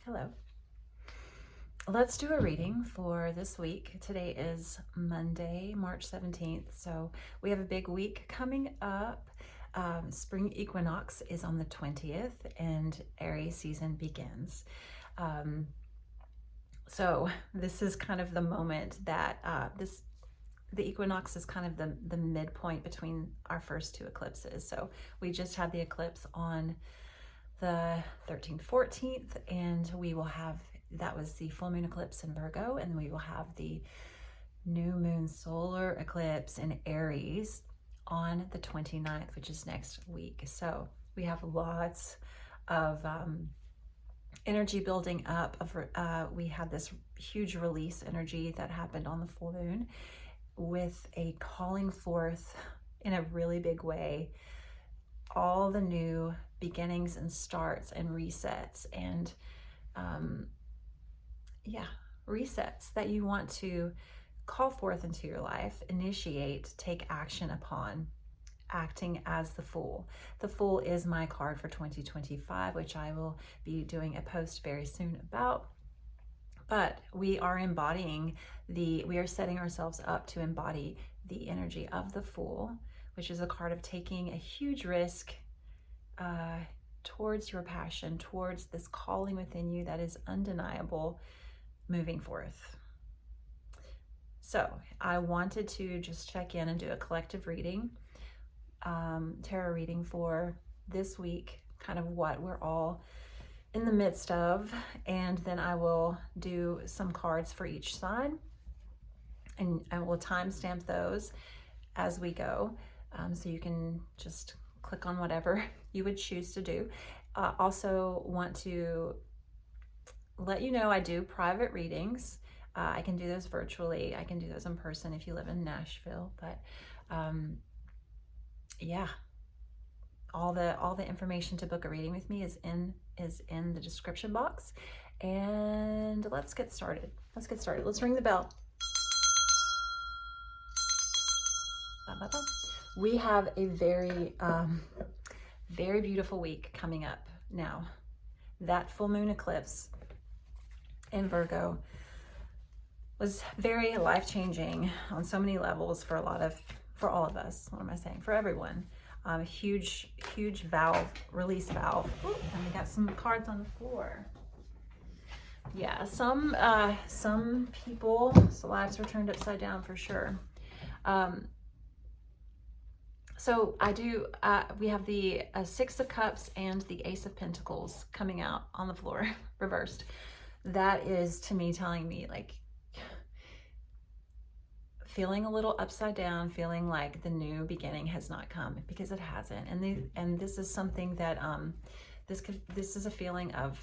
Hello. Let's do a reading for this week. Today is Monday, March 17th. So we have a big week coming up. Spring equinox is on the 20th and Aries season begins. So this is kind of the moment that the equinox is kind of the midpoint between our first two eclipses. So we just had the eclipse on the 13th, 14th, and we will have, that was the full moon eclipse in Virgo, and we will have the new moon solar eclipse in Aries on the 29th, which is next week. So we have lots of energy building up. We had this huge release energy that happened on the full moon with a calling forth in a really big way all the new beginnings and starts and resets and resets that you want to call forth into your life, initiate, take action upon, acting as the Fool. The Fool is my card for 2025, which I will be doing a post very soon about. But we are we are setting ourselves up to embody the energy of the Fool, which is a card of taking a huge risk towards your passion, towards this calling within you that is undeniable, moving forth. So I wanted to just check in and do a collective reading, tarot reading for this week, kind of what we're all in the midst of, and then I will do some cards for each side, and I will timestamp those as we go, so you can just click on whatever you would choose to do. Also want to let you know I do private readings. I can do those virtually. I can do those in person if you live in Nashville. But yeah, all the information to book a reading with me is in the description box. And let's get started. Let's ring the bell. We have a very very beautiful week coming up now. That full moon eclipse in Virgo was very life-changing on so many levels for all of us. What am I saying? For everyone. Huge valve, release valve. Ooh, and we got some cards on the floor. Yeah, some people's lives were turned upside down for sure. So we have the Six of Cups and the Ace of Pentacles coming out on the floor, reversed. That is, to me, telling me, like, feeling a little upside down, feeling like the new beginning has not come, because it hasn't. And this is something that, this is a feeling of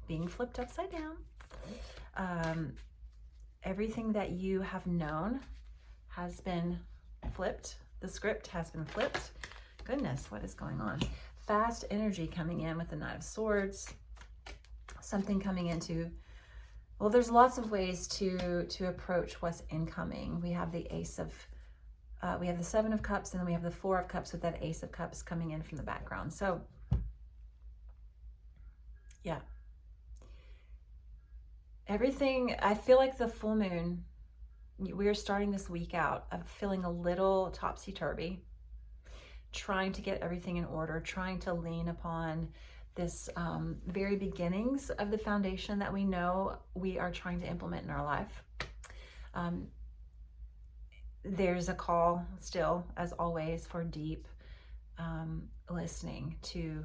being flipped upside down. Everything that you have known has been flipped. The script has been flipped. Goodness, what is going on? Fast energy coming in with the Knight of Swords. Something coming into, well, there's lots of ways to approach what's incoming. We have the we have the Seven of Cups, and then we have the Four of Cups with that Ace of Cups coming in from the background. So yeah, everything, I feel like the full moon, we are starting this week out of feeling a little topsy-turvy, trying to get everything in order, trying to lean upon this very beginnings of the foundation that we know we are trying to implement in our life. There's a call still, as always, for deep listening to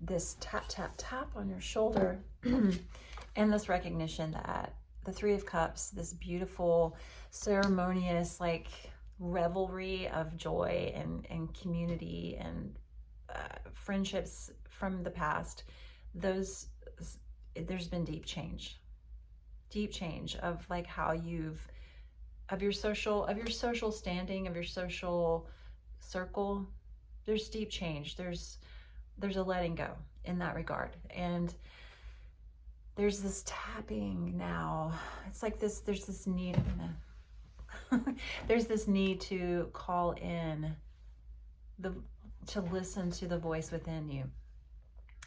this tap, tap, tap on your shoulder and this recognition that the Three of Cups, this beautiful, ceremonious, like, revelry of joy and community and friendships from the past, there's been deep change of, like, how of your social standing, of your social circle. There's deep change. There's a letting go in that regard. And there's this tapping now. It's like there's this need, there's this need to call in to listen to the voice within you.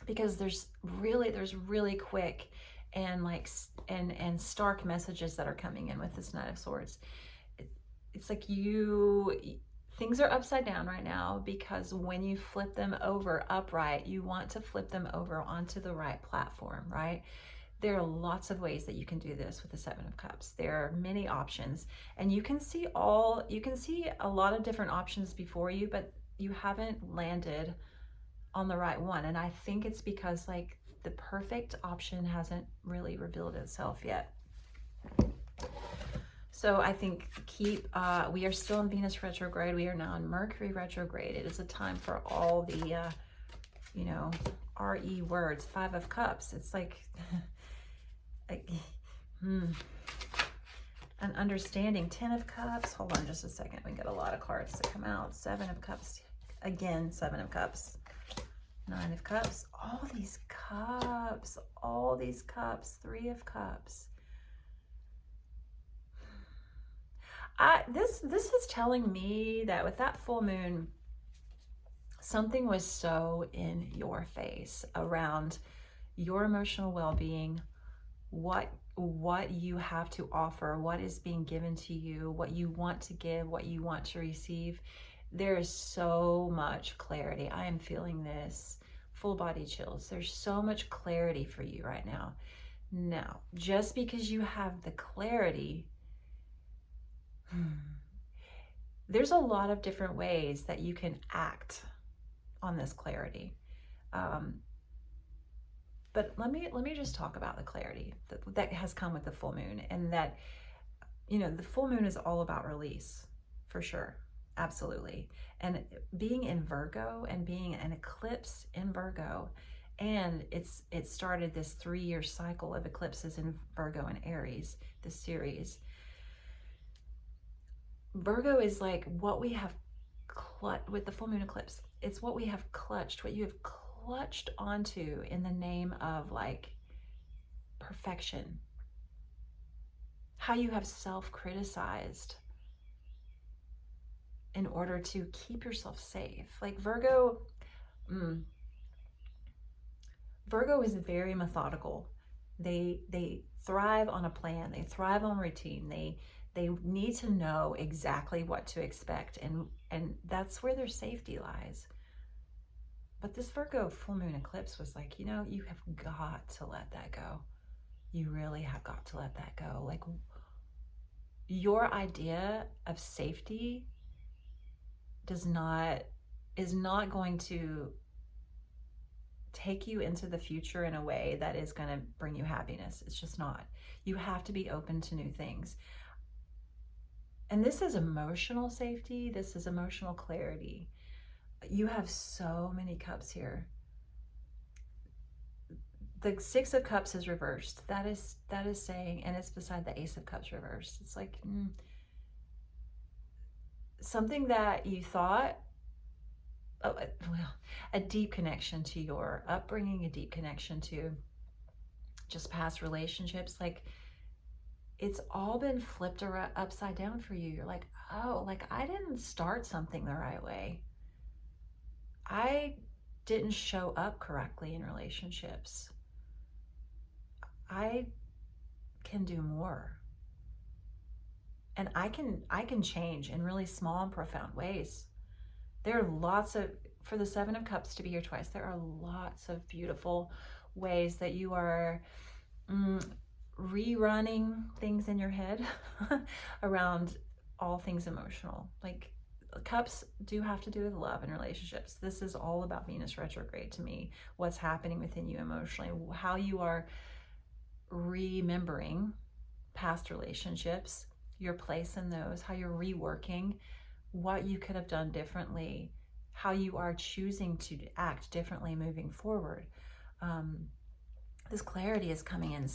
because there's really quick and like and stark messages that are coming in with this Knight of Swords. It's like things are upside down right now, because when you flip them over upright, you want to flip them over onto the right platform, right? There are lots of ways that you can do this with the Seven of Cups. There are many options, and you can see a lot of different options before you, but you haven't landed on the right one. And I think it's because like the perfect option hasn't really revealed itself yet. So I think we are still in Venus retrograde. We are now in Mercury retrograde. It is a time for all the, RE words. Five of Cups. It's like, an understanding. 10 of Cups. Hold on just a second. We got a lot of cards to come out. 7 of Cups. Again, 7 of Cups. 9 of Cups. All these cups. All these cups. 3 of Cups. This is telling me that with that full moon, something was so in your face around your emotional well-being, what you have to offer, what is being given to you, what you want to give, what you want to receive. There is so much clarity. I am feeling this, full body chills. There's so much clarity for you right now. Now, just because you have the clarity, there's a lot of different ways that you can act on this clarity. But let me just talk about the clarity that has come with the full moon, and that, the full moon is all about release, for sure. Absolutely. And being in Virgo and being an eclipse in Virgo, and it started this 3-year cycle of eclipses in Virgo and Aries, this series. Virgo is like what we have with the full moon eclipse. It's what we have clutched, what you have clutched onto in the name of like perfection. How you have self-criticized in order to keep yourself safe. Like Virgo is very methodical. They thrive on a plan. They thrive on routine. They need to know exactly what to expect, and that's where their safety lies. But this Virgo full moon eclipse was like, you have got to let that go. You really have got to let that go. Like, your idea of safety is not going to take you into the future in a way that is going to bring you happiness. It's just not. You have to be open to new things. And this is emotional safety. This is emotional clarity. You have so many cups here. The 6 of Cups is reversed. That is saying, and it's beside the Ace of Cups reversed. It's like something that you thought, a deep connection to your upbringing, a deep connection to just past relationships. Like, it's all been flipped upside down for you. You're like, oh, like I didn't start something the right way. I didn't show up correctly in relationships. I can do more. And I can change in really small and profound ways. There are lots of, for the 7 of Cups to be here twice, there are lots of beautiful ways that you are rerunning things in your head around all things emotional. Like, cups do have to do with love and relationships. This is all about Venus retrograde to me. What's happening within you emotionally, how you are remembering past relationships, your place in those, how you're reworking what you could have done differently, how you are choosing to act differently moving forward. This clarity is coming in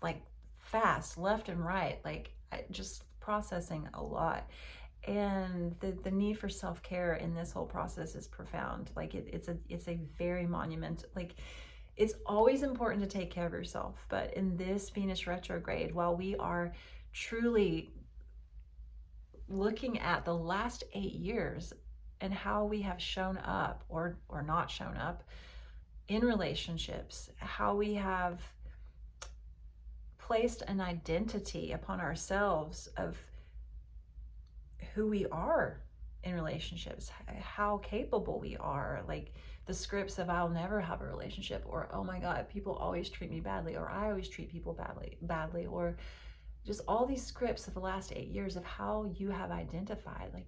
like fast, left and right, like just processing a lot. And the need for self-care in this whole process is profound. Like it's a very monumental, like it's always important to take care of yourself. But in this Venus retrograde, while we are truly looking at the last 8 years and how we have shown up or not shown up, in relationships, how we have placed an identity upon ourselves of who we are in relationships, how capable we are, like the scripts of I'll never have a relationship, or oh my God, people always treat me badly, or I always treat people badly, or just all these scripts of the last 8 years of how you have identified. Like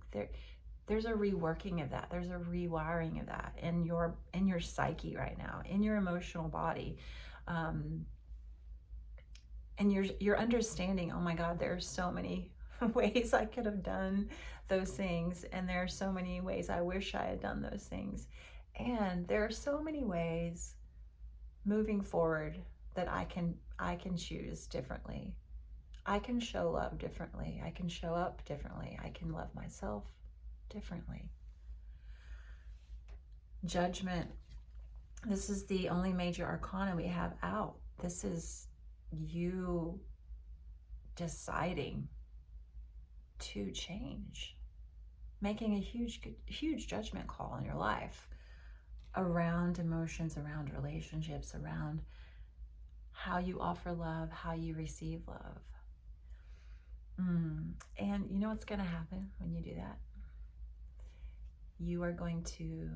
there's a reworking of that, there's a rewiring of that in your psyche right now, in your emotional body, and you're understanding, oh my God, there are so many ways I could have done those things, and there are so many ways I wish I had done those things, and there are so many ways moving forward that I can choose differently. I can show love differently. I can show up differently. I can love myself differently. Judgment. This is the only major arcana we have out. This is you deciding to change, making a huge judgment call in your life around emotions, around relationships, around how you offer love, how you receive love. And you know what's going to happen when you do that? You are going to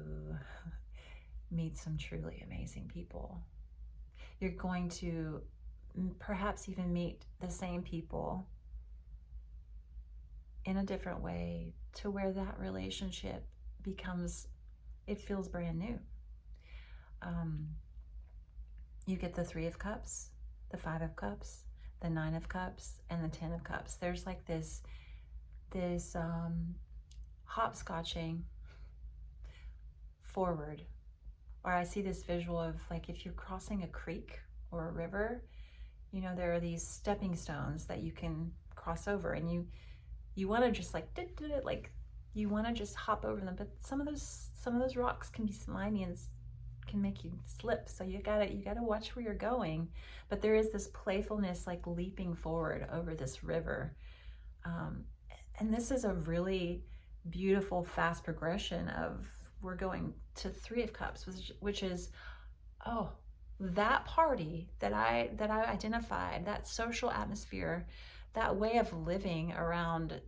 meet some truly amazing people. You're going to perhaps even meet the same people in a different way, to where that relationship becomes, it feels brand new. You get the 3 of Cups, the 5 of Cups, the 9 of Cups, and the 10 of Cups. There's like this hopscotching forward, or I see this visual of like if you're crossing a creek or a river, you know, there are these stepping stones that you can cross over, and you want to just like you want to just hop over them, but some of those rocks can be slimy and can make you slip, so you gotta watch where you're going. But there is this playfulness, like leaping forward over this river, and this is a really beautiful fast progression of, we're going to 3 of Cups, which is, oh, that party that I identified, that social atmosphere, that way of living around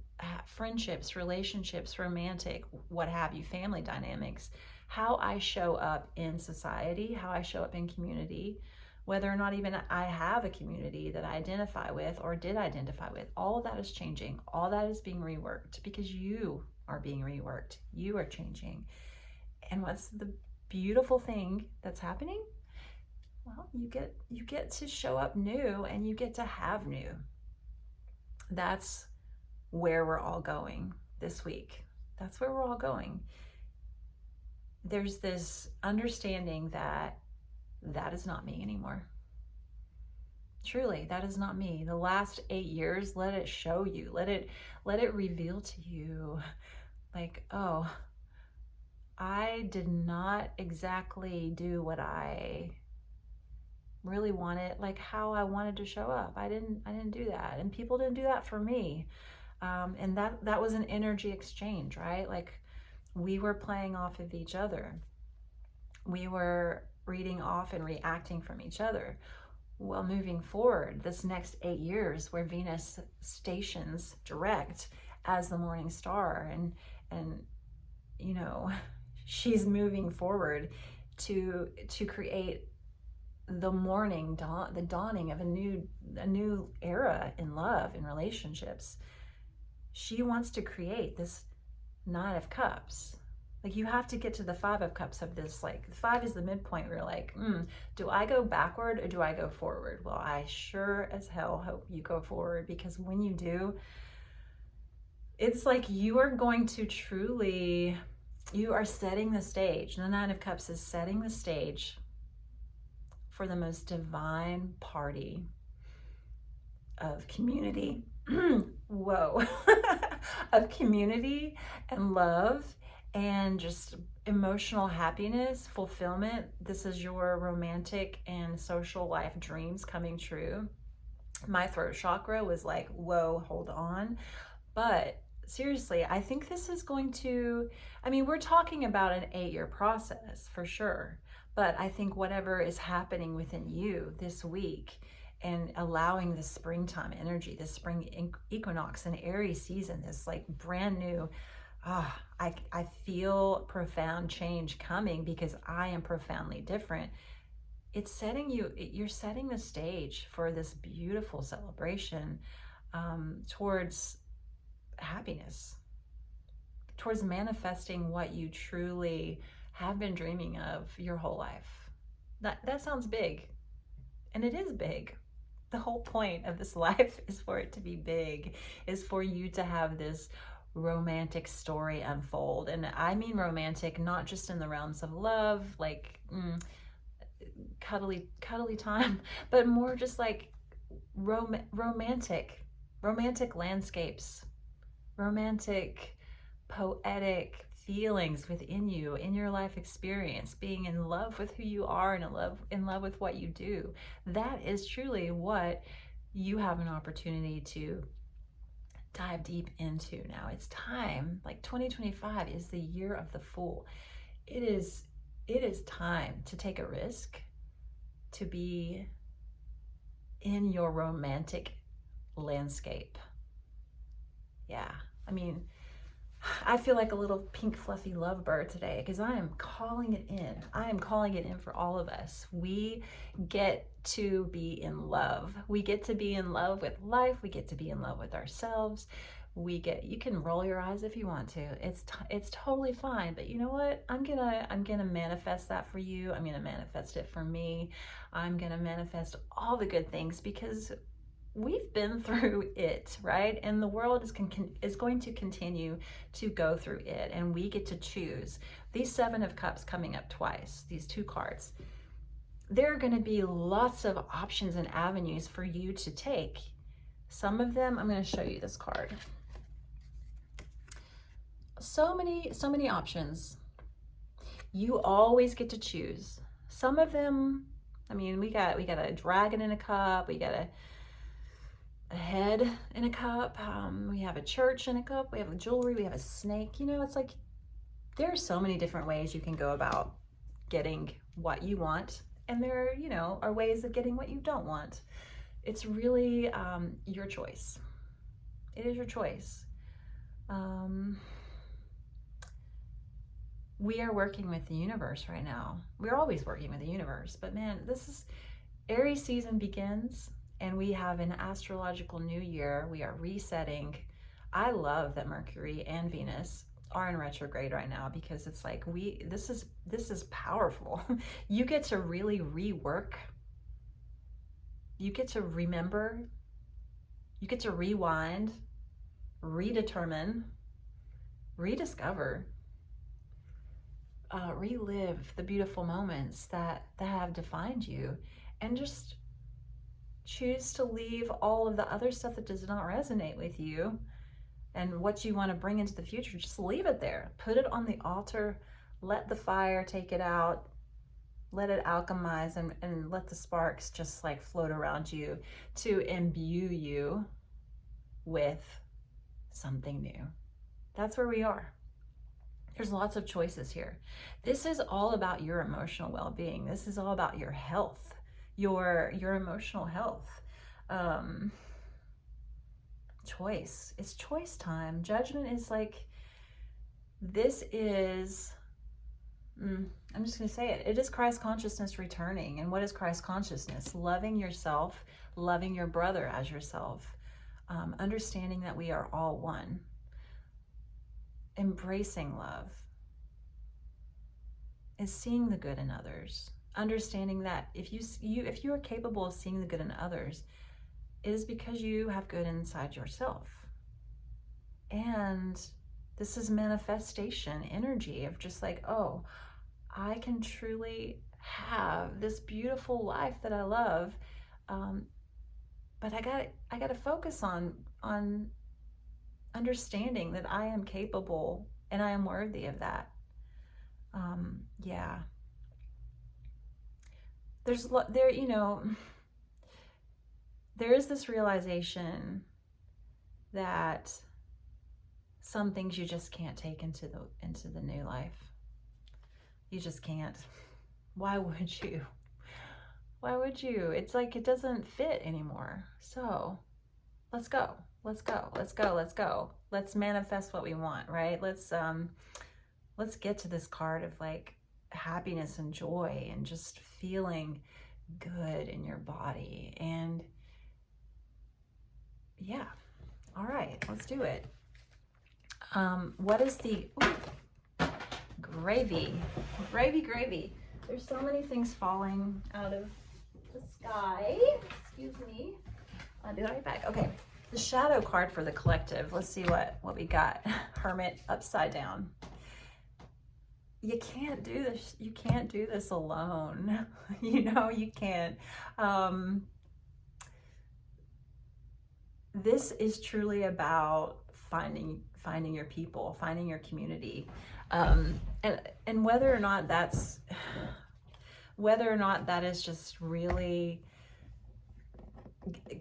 friendships, relationships, romantic, what have you, family dynamics, how I show up in society, how I show up in community, whether or not even I have a community that I identify with or did identify with, all of that is changing. All that is being reworked because you are being reworked. You are changing. And what's the beautiful thing that's happening? Well, you get to show up new, and you get to have new. That's where we're all going this week. That's where we're all going. There's this understanding that is not me anymore. Truly, that is not me. The last 8 years, let it show you. Let it reveal to you, like, oh, I did not exactly do what I really wanted, like how I wanted to show up. I didn't do that, and people didn't do that for me. And that was an energy exchange, right? Like we were playing off of each other. We were reading off and reacting from each other. Well, moving forward, this next 8 years, where Venus stations direct as the morning star, and you know, she's moving forward to create the morning dawn, the dawning of a new era in love, in relationships. She wants to create this 9 of Cups. Like you have to get to the 5 of Cups of this, like 5 is the midpoint where you're like, do I go backward or do I go forward? Well, I sure as hell hope you go forward, because when you do, it's like you are going to truly, you are setting the stage. The 9 of Cups is setting the stage for the most divine party of community. Whoa. Of community and love and just emotional happiness, fulfillment. This is your romantic and social life dreams coming true. My throat chakra was like, whoa, hold on. But seriously, I think this is going to, I mean, we're talking about an 8-year process for sure, But I think whatever is happening within you this week and allowing the springtime energy, the spring equinox and Aries season, this like brand new, I feel profound change coming because I am profoundly different. It's setting you, you're setting the stage for this beautiful celebration towards happiness, towards manifesting what you truly have been dreaming of your whole life. That sounds big, and it is big. The whole point of this life is for it to be big, is for you to have this romantic story unfold. And I mean romantic, not just in the realms of love, like cuddly time, but more just like romantic landscapes, romantic, poetic feelings within you, in your life experience, being in love with who you are and in love with what you do. That is truly what you have an opportunity to dive deep into now. It's time. Like 2025 is the year of the Fool. It is time to take a risk, to be in your romantic landscape. Yeah, I mean, I feel like a little pink fluffy lovebird today because I am calling it in. I am calling it in for all of us. We get to be in love. We get to be in love with life. We get to be in love with ourselves. You can roll your eyes if you want to. It's totally fine. But you know what? I'm gonna manifest that for you. I'm gonna manifest it for me. I'm gonna manifest all the good things because we've been through it, right? And the world is going to continue to go through it, and we get to choose. These Seven of Cups coming up twice, these two cards, there are going to be lots of options and avenues for you to take. Some of them, I'm going to show you this card. So many options. You always get to choose. Some of them, I mean, we got a dragon in a cup, we got a head in a cup, we have a church in a cup, we have a jewelry, we have a snake. You know, it's like there are so many different ways you can go about getting what you want, and there, you know, are ways of getting what you don't want. It's really your choice. It is your choice. We are working with the universe right now. We're always working with the universe, but man, this is Aries season begins. And we have an astrological new year. We are resetting. I love that Mercury and Venus are in retrograde right now because it's like this is powerful. You get to really rework. You get to remember. You get to rewind, redetermine, rediscover, relive the beautiful moments that have defined you, and just choose to leave all of the other stuff that does not resonate with you and what you want to bring into the future. Just leave it there. Put it on the altar. Let the fire take it out. Let it alchemize and let the sparks just like float around you to imbue you with something new. That's where we are. There's lots of choices here. This is all about your emotional well-being. This is all about your health. Your emotional health. Choice. It's choice time. Judgment is like, this is, I'm just going to say it. It is Christ consciousness returning. And what is Christ consciousness? Loving yourself, loving your brother as yourself, understanding that we are all one, embracing love, is seeing the good in others. Understanding that if you are capable of seeing the good in others, it is because you have good inside yourself. And this is manifestation energy of just like, oh, I can truly have this beautiful life that I love, but I got to focus on understanding that I am capable and I am worthy of that. Yeah. There is this realization that some things you just can't take into the new life. You just can't. Why would you? Why would you? It's like it doesn't fit anymore. So let's go. Let's go. Let's go. Let's go. Let's manifest what we want, right? Let's get to this card of like happiness and joy and just feeling good in your body. And yeah. All right, let's do it. What is the gravy? Gravy. There's so many things falling out of the sky. Excuse me. I'll be right back. Okay, the shadow card for the collective. Let's see what we got. Hermit upside down. You can't do this. You can't do this alone. You know, you can't. This is truly about finding your people, finding your community, and whether or not that is just really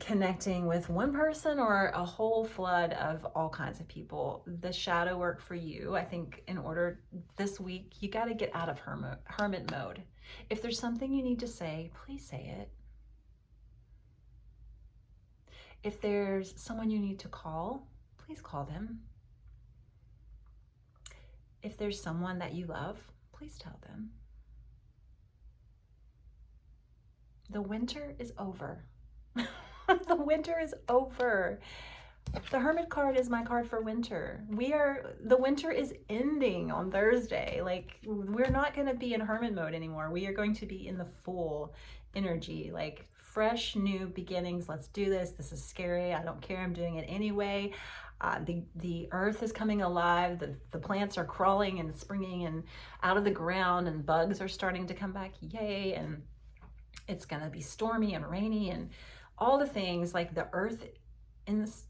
connecting with one person or a whole flood of all kinds of people. The shadow work for you, I think, in order this week, you got to get out of hermit mode. If there's something you need to say, please say it. If there's someone you need to call, please call them. If there's someone that you love, please tell them. The winter is over. The winter is over. The Hermit card is my card for winter. The winter is ending on Thursday. Like, we're not going to be in hermit mode anymore. We are going to be in the full energy, like fresh new beginnings. Let's do this. This is scary. I don't care. I'm doing it anyway. The earth is coming alive. The plants are crawling and springing and out of the ground, and bugs are starting to come back. Yay. And it's going to be stormy and rainy and all the things. Like, the earth in this,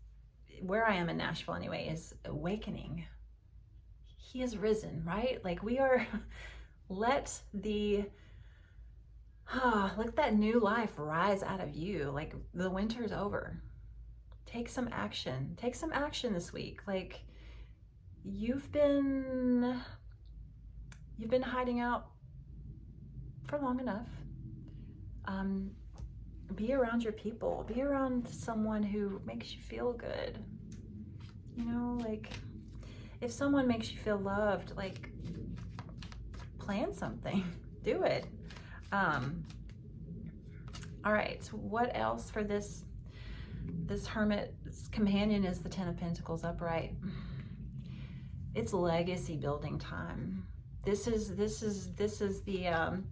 where I am in Nashville anyway, is awakening. He has risen, right? Like, we are, let that new life rise out of you. Like, the winter is over. Take some action. Take some action this week. Like, you've been hiding out for long enough. Be around your people. Be around someone who makes you feel good. You know, like, if someone makes you feel loved, like, plan something. Do it. All right, so what else for this Hermit's companion is the Ten of Pentacles upright. It's legacy building time. This is the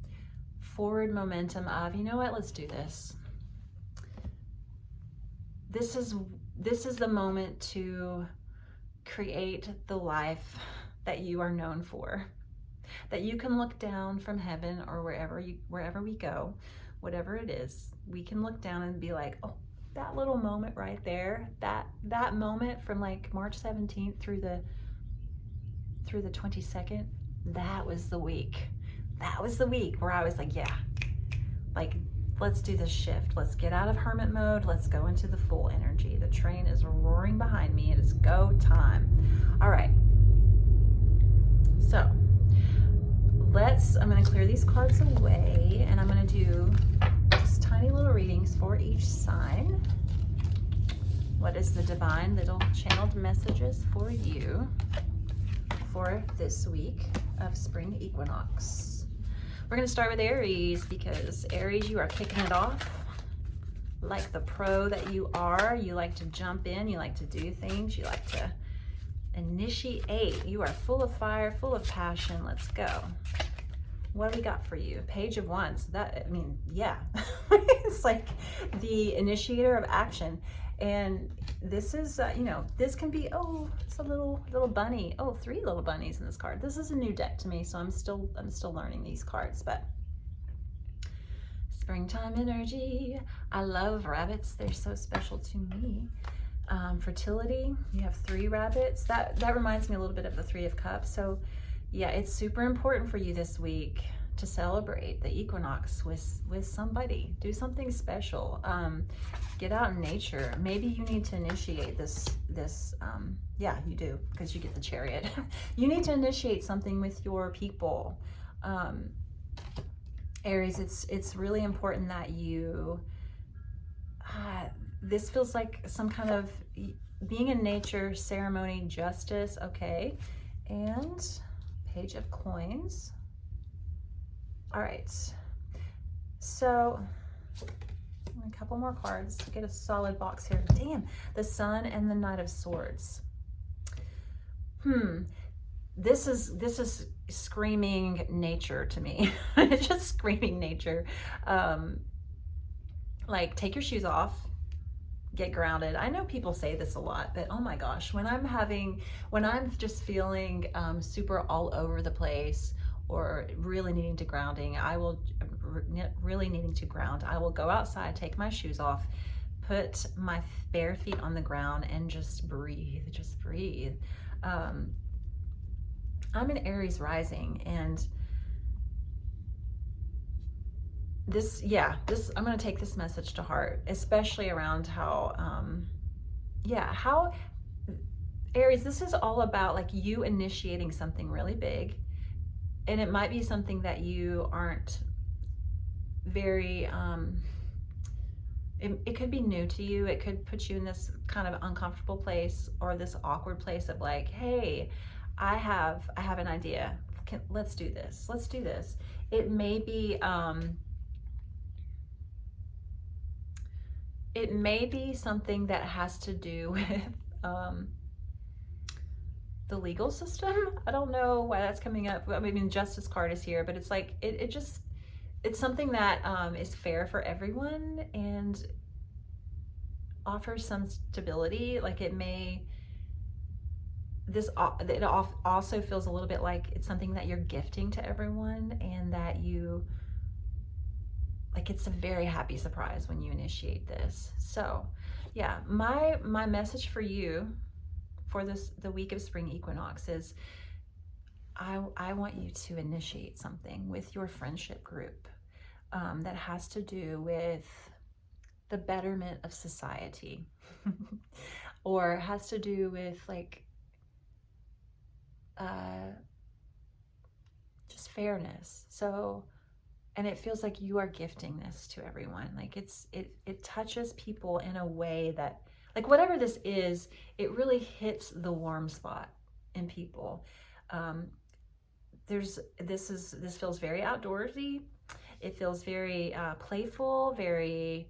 forward momentum of, you know what, let's do this. This is the moment to create the life that you are known for, that you can look down from heaven or wherever we go, whatever it is, we can look down and be like, oh, that little moment right there, that moment from like March 17th through the 22nd, that was the week. That was the week where I was like, yeah, like, let's do this shift. Let's get out of hermit mode. Let's go into the full energy. The train is roaring behind me. It is go time. All right. So I'm going to clear these cards away, and I'm going to do just tiny little readings for each sign. What is the divine little channeled messages for you for this week of spring equinox? We're going to start with Aries, because Aries, you are kicking it off like the pro that you are. You like to jump in. You like to do things. You like to initiate. You are full of fire, full of passion. Let's go. What do we got for you? Page of Wands. Yeah. It's like the initiator of action. And this is, this can be, it's a little bunny. Oh, 3 little bunnies in this card. This is a new deck to me, so I'm still learning these cards. But springtime energy. I love rabbits. They're so special to me. Fertility. You have 3 rabbits. That reminds me a little bit of the 3 of Cups. So yeah, it's super important for you this week to celebrate the equinox with somebody. Do something special. Get out in nature. Maybe you need to initiate this yeah, you do, because you get the Chariot. You need to initiate something with your people. Aries, it's really important that you, this feels like some kind of being in nature, ceremony, justice, okay. And Page of Coins. All right, so a couple more cards to get a solid box here. Damn, the Sun and the Knight of Swords. This is screaming nature to me. It's just screaming nature. Like, take your shoes off, get grounded. I know people say this a lot, but oh my gosh, when I'm just feeling super all over the place or really needing to ground, I will go outside, take my shoes off, put my bare feet on the ground and just breathe, I'm an Aries rising, and I'm going to take this message to heart, especially around how Aries, this is all about like you initiating something really big, and it might be something that you aren't very, it could be new to you. It could put you in this kind of uncomfortable place or this awkward place of like, hey, I have an idea. Let's do this. It may be, something that has to do with the legal system. I don't know why that's coming up. I mean, Justice card is here, but it's like, it's something that is fair for everyone and offers some stability. Like it also feels a little bit like it's something that you're gifting to everyone, and that it's a very happy surprise when you initiate this. So yeah, my message for you for the week of spring equinox is I want you to initiate something with your friendship group that has to do with the betterment of society or has to do with like just fairness. So, and it feels like you are gifting this to everyone. Like it touches people in a way that, like, whatever this is, it really hits the warm spot in people. This feels very outdoorsy. It feels very playful, very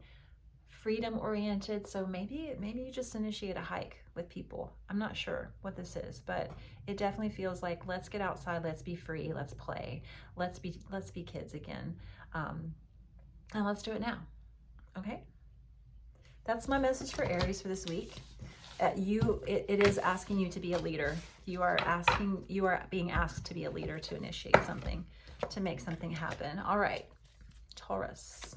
freedom oriented. So maybe you just initiate a hike with people. I'm not sure what this is, but it definitely feels like, let's get outside, let's be free, let's play, let's be kids again, and let's do it now. Okay, that's my message for Aries for this week. It is asking you to be a leader. You are being asked to be a leader, to initiate something, to make something happen. All right, Taurus.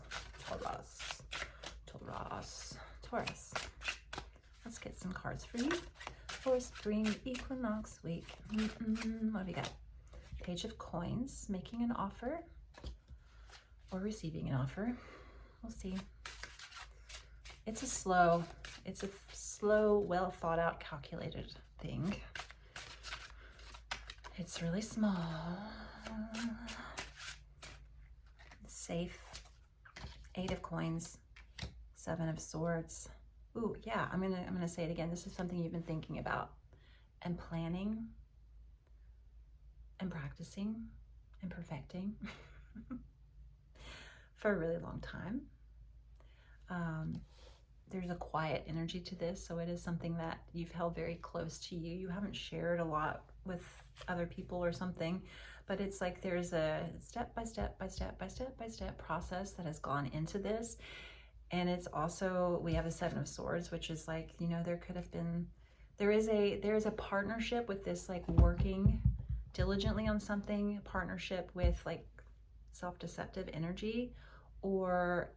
Let's get some cards for you for spring equinox week. What do we got? Page of Coins, making an offer or receiving an offer. We'll see. It's a slow, well thought out, calculated thing. It's really small. Safe. 8 of Coins. 7 of Swords. Ooh, yeah, I'm gonna say it again. This is something you've been thinking about and planning and practicing and perfecting for a really long time. There's a quiet energy to this, so it is something that you've held very close to you. You haven't shared a lot with other people or something, but it's like there's a step by step process that has gone into this. And it's also, we have a 7 of Swords, which is like, there is a partnership with this, like working diligently on something, partnership with like self-deceptive energy, or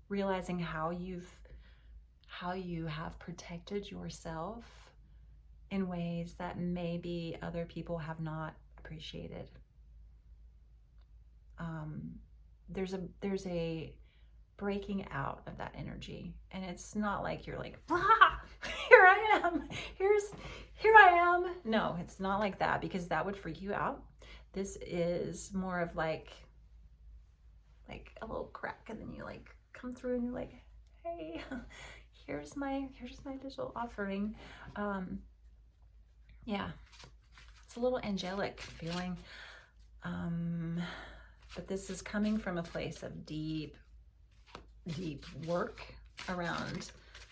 realizing how you have protected yourself in ways that maybe other people have not appreciated. There's a breaking out of that energy, and it's not like you're like, here I am, here I am. No, it's not like that, because that would freak you out. This is more of like, like a little crack, and then you like come through and you're like, hey, here's my little offering. Yeah, it's a little angelic feeling. But this is coming from a place of deep work around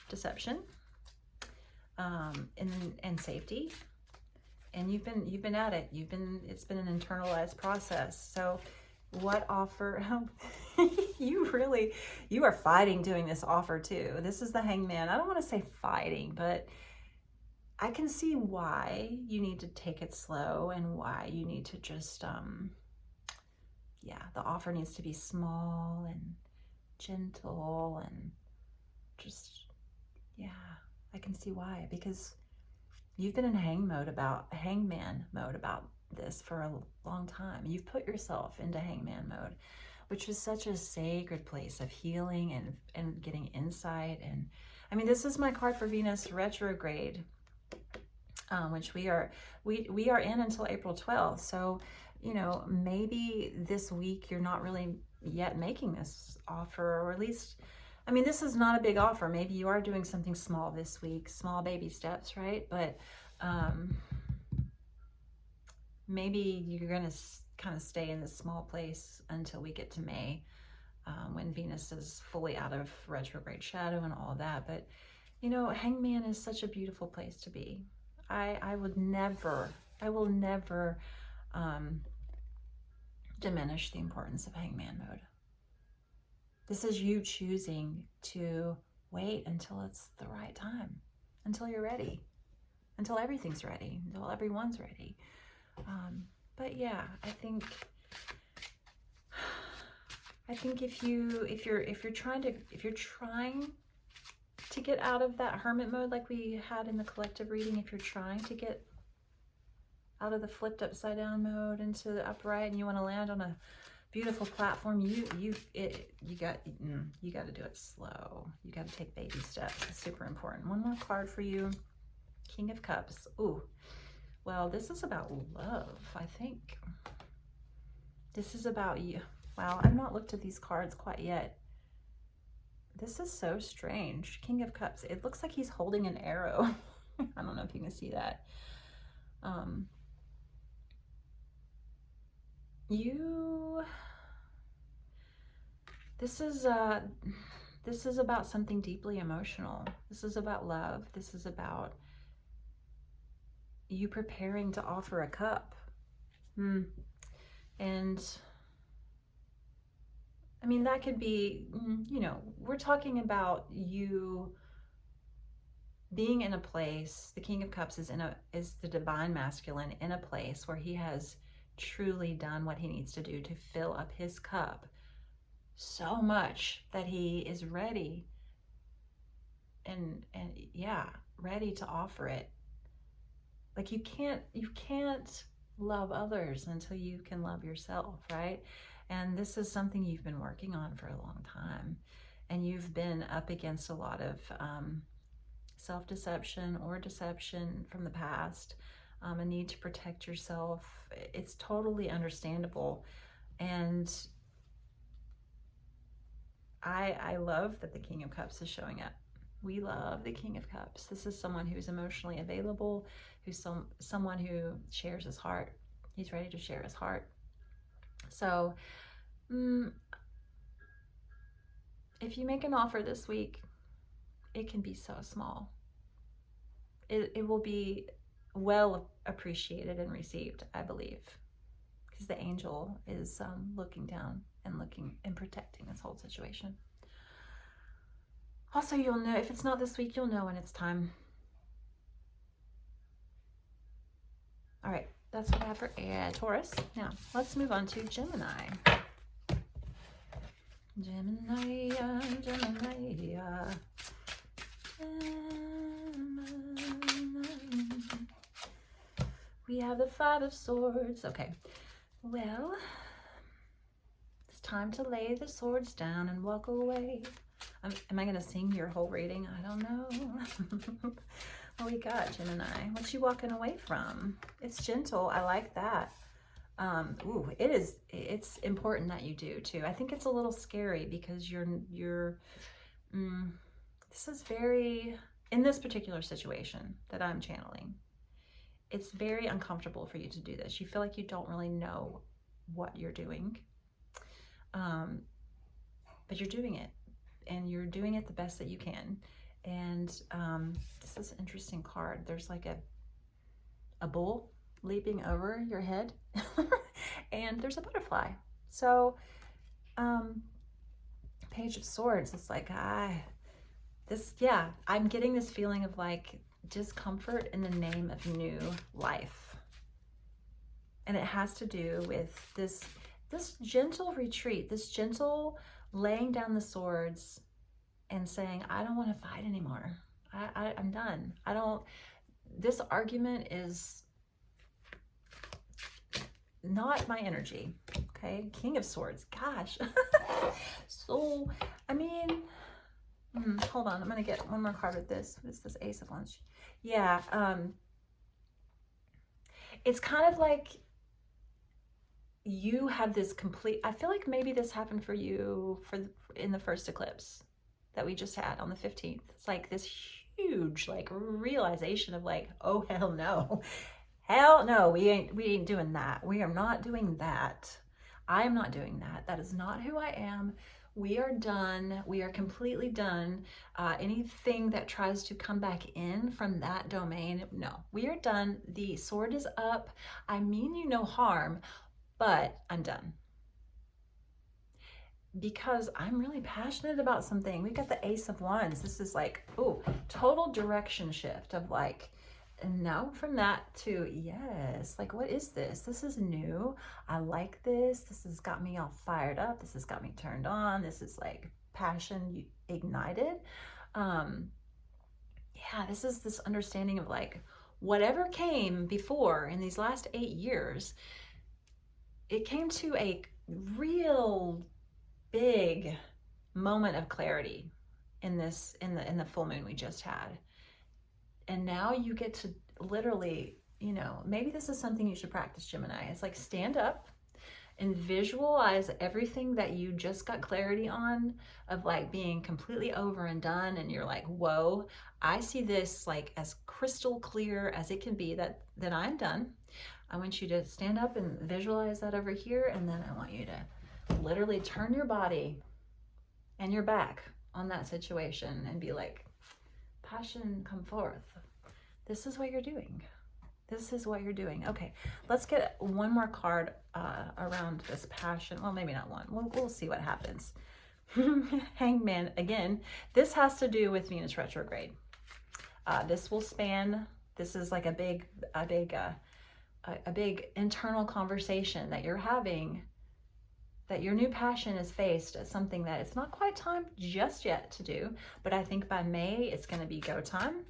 deception, and safety. And you've been at it. It's been an internalized process. So what offer, you are fighting doing this offer too. This is the Hangman. I don't want to say fighting, but I can see why you need to take it slow and why you need to just, the offer needs to be small and gentle and just, I can see why, because you've been in hangman mode about this for a long time. You've put yourself into hangman mode, which is such a sacred place of healing and getting insight. And I mean, this is my card for Venus retrograde, which we are in until April 12th. So, you know, maybe this week you're not really yet making this offer, or at least, I mean, this is not a big offer. Maybe you are doing something small this week, small baby steps, right? But maybe you're going to kind of stay in this small place until we get to May, when Venus is fully out of retrograde shadow and all of that. But, you know, Hangman is such a beautiful place to be. I will never diminish the importance of Hangman mode. This is you choosing to wait until it's the right time, until you're ready, until everything's ready, until everyone's ready. But yeah, I think if you're trying to get out of that hermit mode, like we had in the collective reading, if you're trying to get out of the flipped upside down mode into the upright, and you want to land on a beautiful platform, you got to do it slow. You got to take baby steps. It's super important. One more card for you, King of Cups. Ooh, well, this is about love, I think. This is about you. Wow, I've not looked at these cards quite yet. This is so strange. King of Cups. It looks like he's holding an arrow. I don't know if you can see that. This is about something deeply emotional. This is about love. This is about you preparing to offer a cup. And I mean, that could be, you know, we're talking about you being in a place. The King of Cups is the divine masculine in a place where he has truly done what he needs to do to fill up his cup so much that he is ready and ready to offer it. Like you can't love others until you can love yourself, right? And this is something you've been working on for a long time, and you've been up against a lot of self-deception or deception from the past, a need to protect yourself. It's totally understandable. And I love that the King of Cups is showing up. We love the King of Cups. This is someone who's emotionally available, who's someone who shares his heart. He's ready to share his heart. So if you make an offer this week, it can be so small. It will be well appreciated and received, I believe, because the angel is looking down and looking and protecting this whole situation. Also, you'll know, if it's not this week, you'll know when it's time. All right, that's what I have for Taurus. Now, let's move on to Gemini. Gemini. We have the Five of Swords. Okay, well, it's time to lay the swords down and walk away. Am I going to sing your whole reading? I don't know. What we got, Gemini? What you walking away from? It's gentle. I like that. It's important that you do too. I think it's a little scary because this is very, in this particular situation that I'm channeling, it's very uncomfortable for you to do this. You feel like you don't really know what you're doing, but you're doing it, and you're doing it the best that you can. And this is an interesting card. There's like a bull leaping over your head and there's a butterfly. So Page of Swords, it's like I'm getting this feeling of like discomfort in the name of new life. And it has to do with this gentle retreat, this gentle laying down the swords and saying, I don't want to fight anymore. I'm done. This argument is not my energy. Okay. King of Swords. Gosh. So, I mean, hold on. I'm going to get one more card with this. What is this? Ace of Wands. Yeah. It's kind of like you have this complete, I feel like maybe this happened for you in the first eclipse that we just had on the 15th. It's like this huge like realization of like, oh, hell no. Hell no, we ain't doing that. We are not doing that. I am not doing that. That is not who I am. We are done. We are completely done. Anything that tries to come back in from that domain, no, we are done. The sword is up. I mean you no harm, but I'm done. Because I'm really passionate about something. We've got the Ace of Wands. This is like, oh, total direction shift of like, and now from that to, yes, like, what is this? This is new. I like this. This has got me all fired up. This has got me turned on. This is like passion ignited. Yeah, this is this understanding of like, whatever came before in these last 8 years, it came to a real big moment of clarity in the full moon we just had. And now you get to literally, maybe this is something you should practice, Gemini. It's like stand up and visualize everything that you just got clarity on, of like being completely over and done. And you're like, whoa, I see this like as crystal clear as it can be that I'm done. I want you to stand up and visualize that over here. And then I want you to literally turn your body and your back on that situation and be like, passion, come forth. This is what you're doing. This is what you're doing. Okay, let's get one more card around this passion. Well, maybe not one. We'll see what happens. Hangman again. This has to do with Venus retrograde. This will span. This is like a big internal conversation that you're having, that your new passion is faced as something that it's not quite time just yet to do, but I think by May it's going to be go time.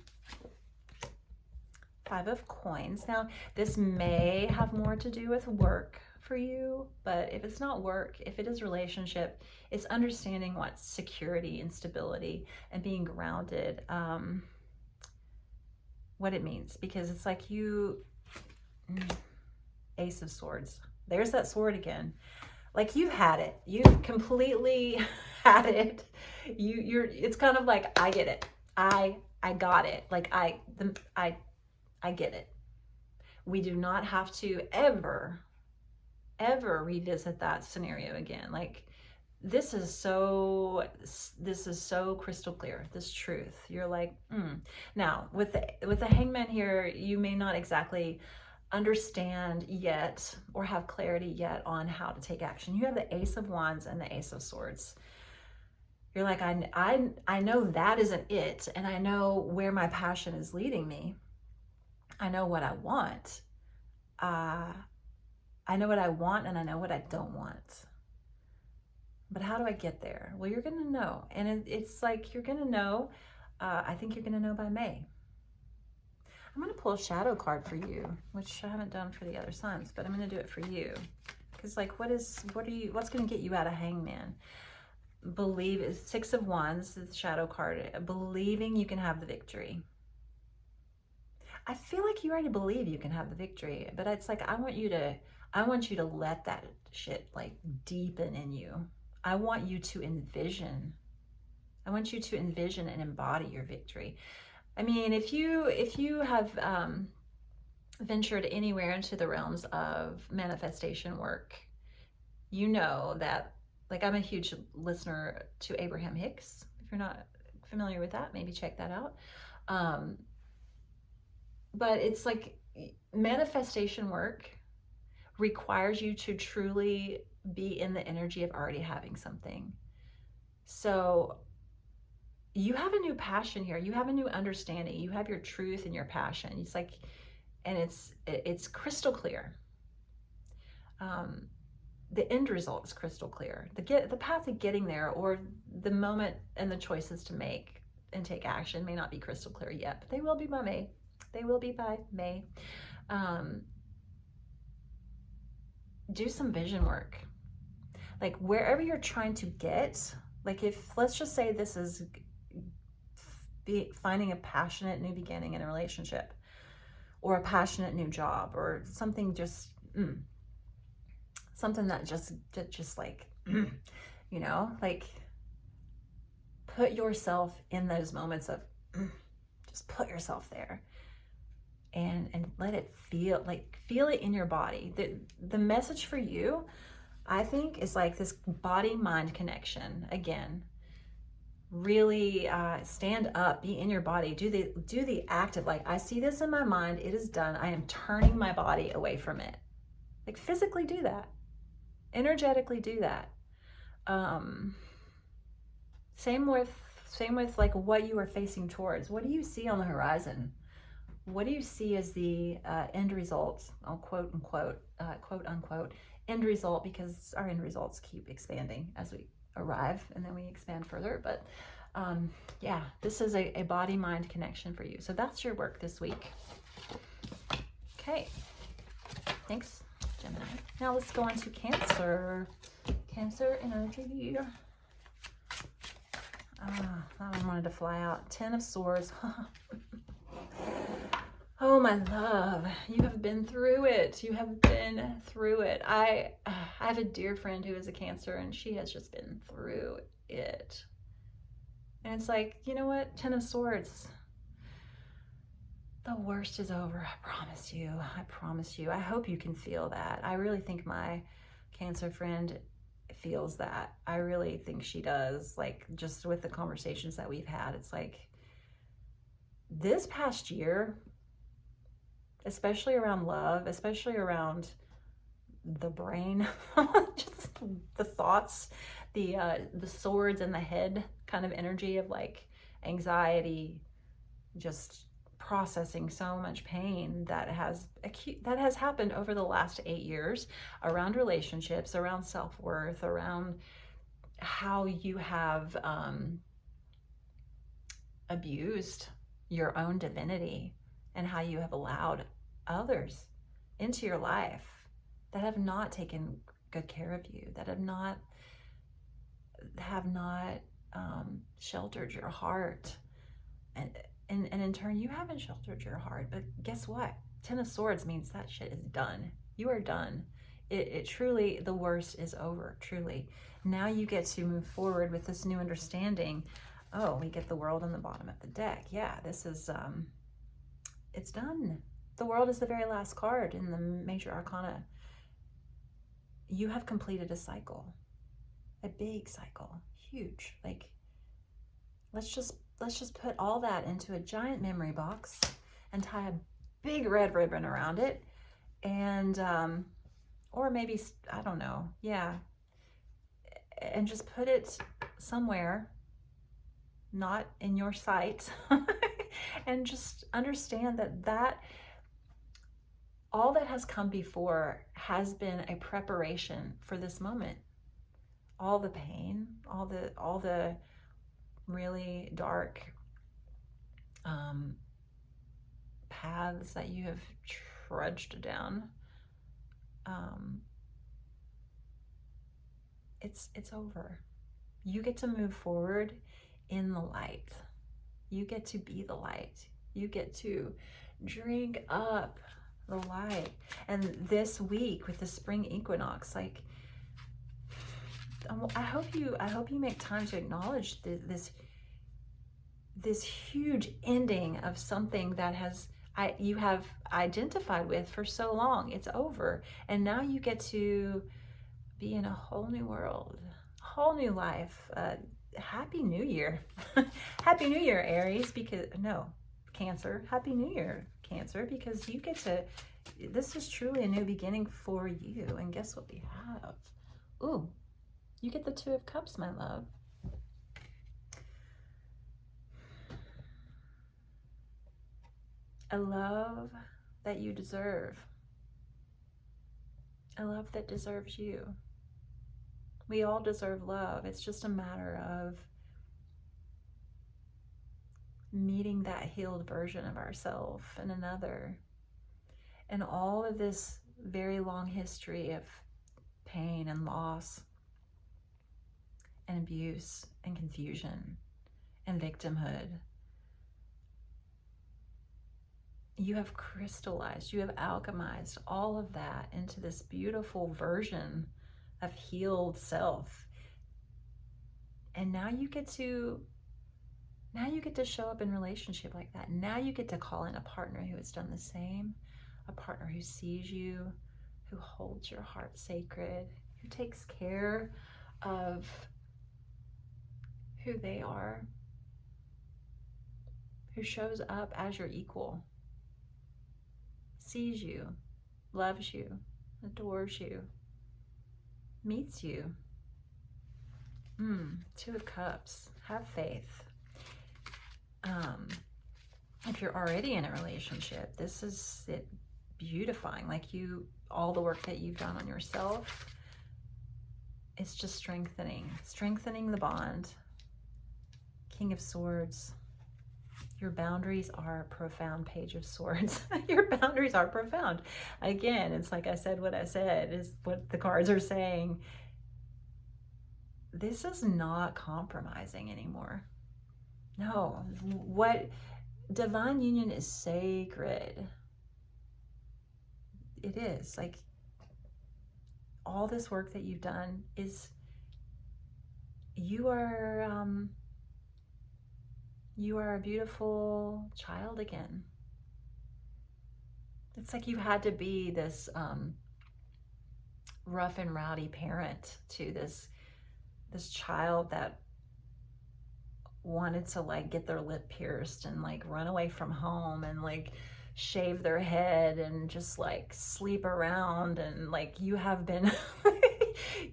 5 of Coins. Now, this may have more to do with work for you, but if it's not work, if it is relationship, it's understanding what security and stability and being grounded, what it means, because it's like Ace of Swords. There's that sword again. Like you've had it. You've completely had it. It's kind of like, I get it. I got it. Like I get it. We do not have to ever revisit that scenario again. Like this is so crystal clear, this truth. You're like, Now with the Hangman here, you may not exactly understand yet or have clarity yet on how to take action. You have the Ace of Wands and the Ace of Swords. You're like, I know that isn't it, and I know where my passion is leading me. I know what I want. I know what I want, and I know what I don't want. But how do I get there? Well, you're going to know. And it's like you're going to know. I think you're going to know by May. I'm going to pull a shadow card for you, which I haven't done for the other signs, but I'm going to do it for you. Because like, what's going to get you out of Hangman? Believe is 6 of Wands, the shadow card. Believing you can have the victory. I feel like you already believe you can have the victory, but it's like, I want you I want you to let that shit like deepen in you. I want you to envision. I want you to envision and embody your victory. I mean, if you have ventured anywhere into the realms of manifestation work, you know that, like, I'm a huge listener to Abraham Hicks. If you're not familiar with that, maybe check that out. But it's like manifestation work requires you to truly be in the energy of already having something. So you have a new passion here. You have a new understanding. You have your truth and your passion. It's like, and it's crystal clear. The end result is crystal clear. The path to getting there, or the moment and the choices to make and take action, may not be crystal clear yet, but they will be by May. They will be by May. Do some vision work. Like wherever you're trying to get, like if, let's just say this is finding a passionate new beginning in a relationship, or a passionate new job, or something just, something that just like, you know, like put yourself in those moments of, just put yourself there and let it feel it in your body. The message for you, I think, is like this body-mind connection. Again, really stand up, be in your body, do the active, like, I see this in my mind, it is done, I am turning my body away from it. Like physically do that, energetically do that. Same with like what you are facing towards. What do you see on the horizon? What do you see as the end result? I'll quote unquote end result, because our end results keep expanding as we arrive and then we expand further. But yeah, this is a body-mind connection for you. So that's your work this week. Okay, thanks, Gemini. Now let's go on to Cancer. Cancer energy. That one wanted to fly out. 10 of Swords. Oh, my love, you have been through it. You have been through it. I have a dear friend who is a Cancer, and she has just been through it. And it's like, you know what? 10 of Swords. The worst is over. I promise you. I promise you. I hope you can feel that. I really think my Cancer friend feels that. I really think she does. Like, just with the conversations that we've had, it's like this past year, especially around love, especially around the brain, just the thoughts, the swords in the head kind of energy of like anxiety, just processing so much pain that has happened over the last 8 years around relationships, around self-worth, around how you have abused your own divinity, and how you have allowed others into your life that have not taken good care of you, that have not sheltered your heart, and in turn you haven't sheltered your heart. But guess what? 10 of Swords means that shit is done. You are done. It truly, the worst is over, truly. Now you get to move forward with this new understanding. Oh, we get the World on the bottom of the deck. Yeah, this is it's done. The World is the very last card in the major arcana. You have completed a cycle, a big cycle, huge. Like, let's just put all that into a giant memory box and tie a big red ribbon around it, and or maybe, I don't know, yeah, and just put it somewhere not in your sight. And just understand that all that has come before has been a preparation for this moment. All the pain, all the really dark paths that you have trudged down, it's over. You get to move forward in the light. You get to be the light. You get to drink up the light. And this week with the spring equinox, like, I hope you make time to acknowledge this huge ending of something that you have identified with for so long. It's over, and now you get to be in a whole new world, whole new life. Happy New Year. Happy New Year, Aries, because Cancer. Happy New Year, Cancer, because you get to, this is truly a new beginning for you. And guess what we have? Ooh, you get the Two of Cups, my love. A love that you deserve. A love that deserves you. We all deserve love. It's just a matter of meeting that healed version of ourselves and another. And all of this very long history of pain and loss and abuse and confusion and victimhood. You have crystallized, you have alchemized all of that into this beautiful version of healed self. And now you get to show up in relationship like that. Now you get to call in a partner who has done the same, a partner who sees you, who holds your heart sacred, who takes care of who they are, who shows up as your equal, sees you, loves you, adores you, meets you. Two of Cups. Have faith. If you're already in a relationship, this is it beautifying. Like all the work that you've done on yourself, it's just strengthening the bond. King of Swords. Your boundaries are a profound, Page of Swords. Your boundaries are profound. Again, it's like I said, what I said is what the cards are saying. This is not compromising anymore. No, what divine union is sacred. It is. Like, all this work that you've done is, you are a beautiful child again. It's like you had to be this rough and rowdy parent to this child that wanted to like get their lip pierced and like run away from home and like shave their head and just like sleep around, and like you have been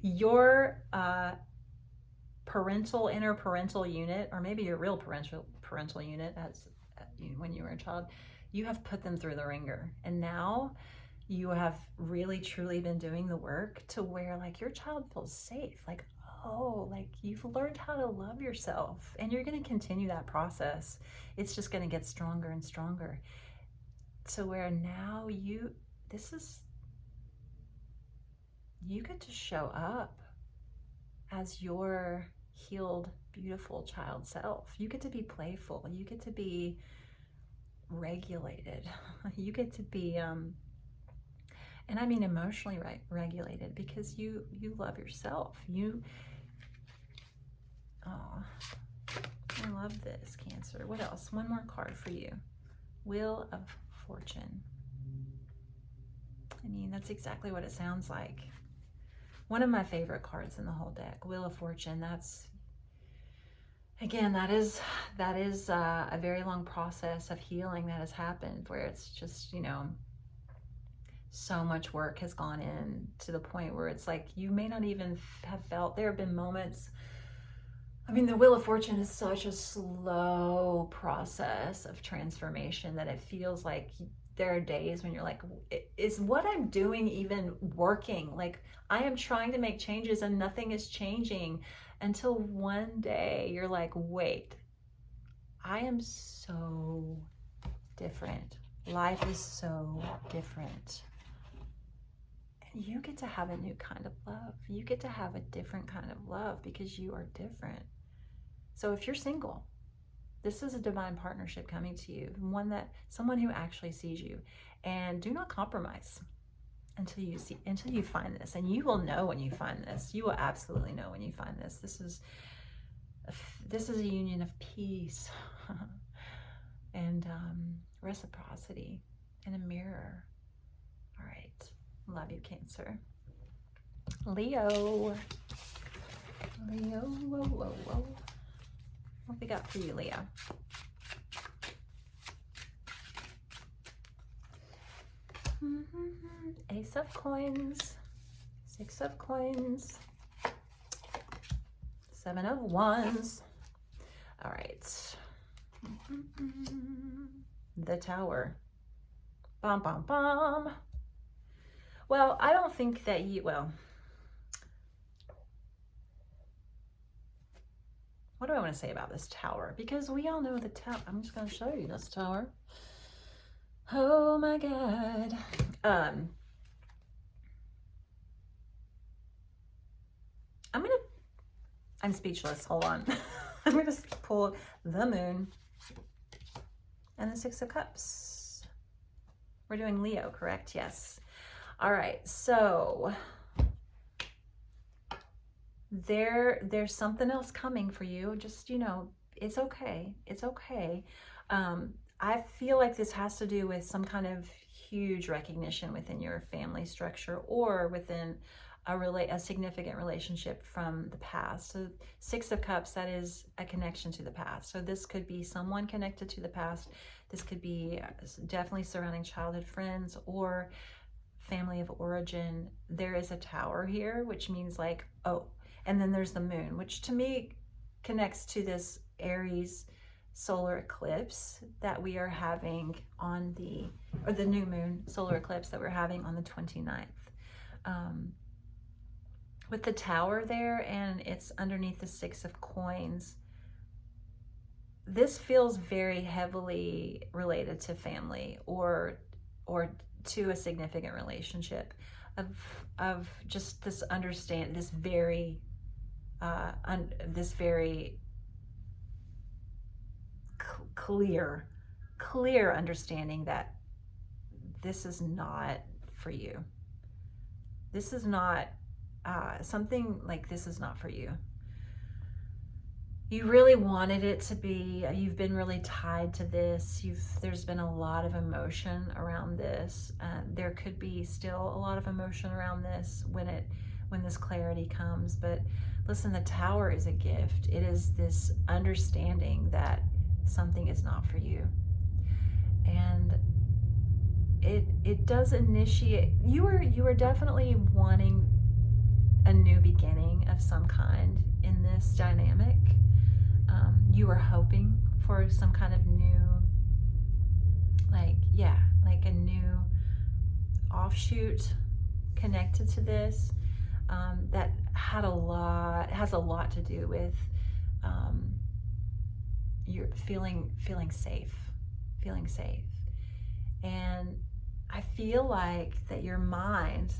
your inner parental unit, or maybe your real parental unit as when you were a child, you have put them through the ringer, and now you have really truly been doing the work to where like your child feels safe. Like, oh, like you've learned how to love yourself, and you're going to continue that process. It's just going to get stronger and stronger to where now you get to show up as your healed, beautiful child self. You get to be playful. You get to be regulated. You get to be, and I mean emotionally regulated, because you love yourself. I love this, Cancer. What else? One more card for you. Wheel of Fortune. I mean, that's exactly what it sounds like. One of my favorite cards in the whole deck, Wheel of Fortune. That's, again, that is a very long process of healing that has happened, where it's just, so much work has gone in to the point where it's like you may not even have felt. There have been moments. I mean, the Wheel of Fortune is such a slow process of transformation that it feels like there are days when you're like, is what I'm doing even working? Like, I am trying to make changes and nothing is changing, until one day you're like, wait, I am so different. Life is so different. And you get to have a new kind of love. You get to have a different kind of love because you are different. So if you're single, This is a divine partnership coming to you, someone who actually sees you. And do not compromise until you find this. And you will know when you find this. You will absolutely know when you find this. This is a union of peace and reciprocity and a mirror. All right. Love you, Cancer. Leo. Whoa, whoa, whoa. What we got for you, Leo? Ace of Coins, Six of Coins, Seven of Wands. All right. The Tower. Bum, bum, bum. Well, I don't think that what do I want to say about this Tower? Because we all know the Tower. I'm just going to show you this Tower. Oh my God. I'm speechless. Hold on. I'm going to pull the Moon and the Six of Cups. We're doing Leo, correct? Yes. All right. So there's something else coming for you. Just, it's okay. It's okay. I feel like this has to do with some kind of huge recognition within your family structure or within a significant relationship from the past. So Six of Cups, that is a connection to the past. So this could be someone connected to the past. This could be definitely surrounding childhood friends or family of origin. There is a Tower here, which means like, and then there's the Moon, which to me connects to this Aries solar eclipse that we are having or the new moon solar eclipse that we're having on the 29th. With the Tower there, and it's underneath the Six of Coins, this feels very heavily related to family or to a significant relationship of just this very clear understanding that this is not for you. This is not something like this is not for you. You really wanted it to be. You've been really tied to this. There's been a lot of emotion around this. There could be still a lot of emotion around this when this clarity comes. But listen, the Tower is a gift. It is this understanding that something is not for you, and it does initiate. You are definitely wanting a new beginning of some kind in this dynamic. You are hoping for some kind of new, like a new offshoot connected to this, that has a lot to do with you're feeling safe. And I feel like that your mind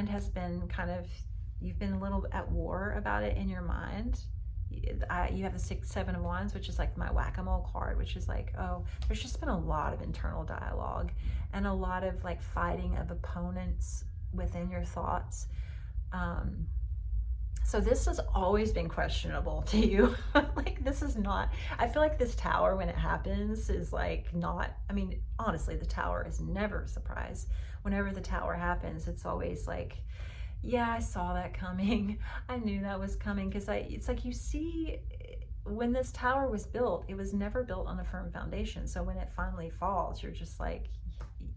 has been you've been a little at war about it in your mind. You have the Seven of Wands, which is like my whack-a-mole card, which is like, there's just been a lot of internal dialogue and a lot of like fighting of opponents within your thoughts. So this has always been questionable to you. Like, this is not, I feel like this Tower, when it happens, is like not, honestly, the Tower is never a surprise. Whenever the Tower happens, it's always like, yeah, I saw that coming. I knew that was coming. Because it's like, you see, when this Tower was built, it was never built on a firm foundation. So when it finally falls, you're just like,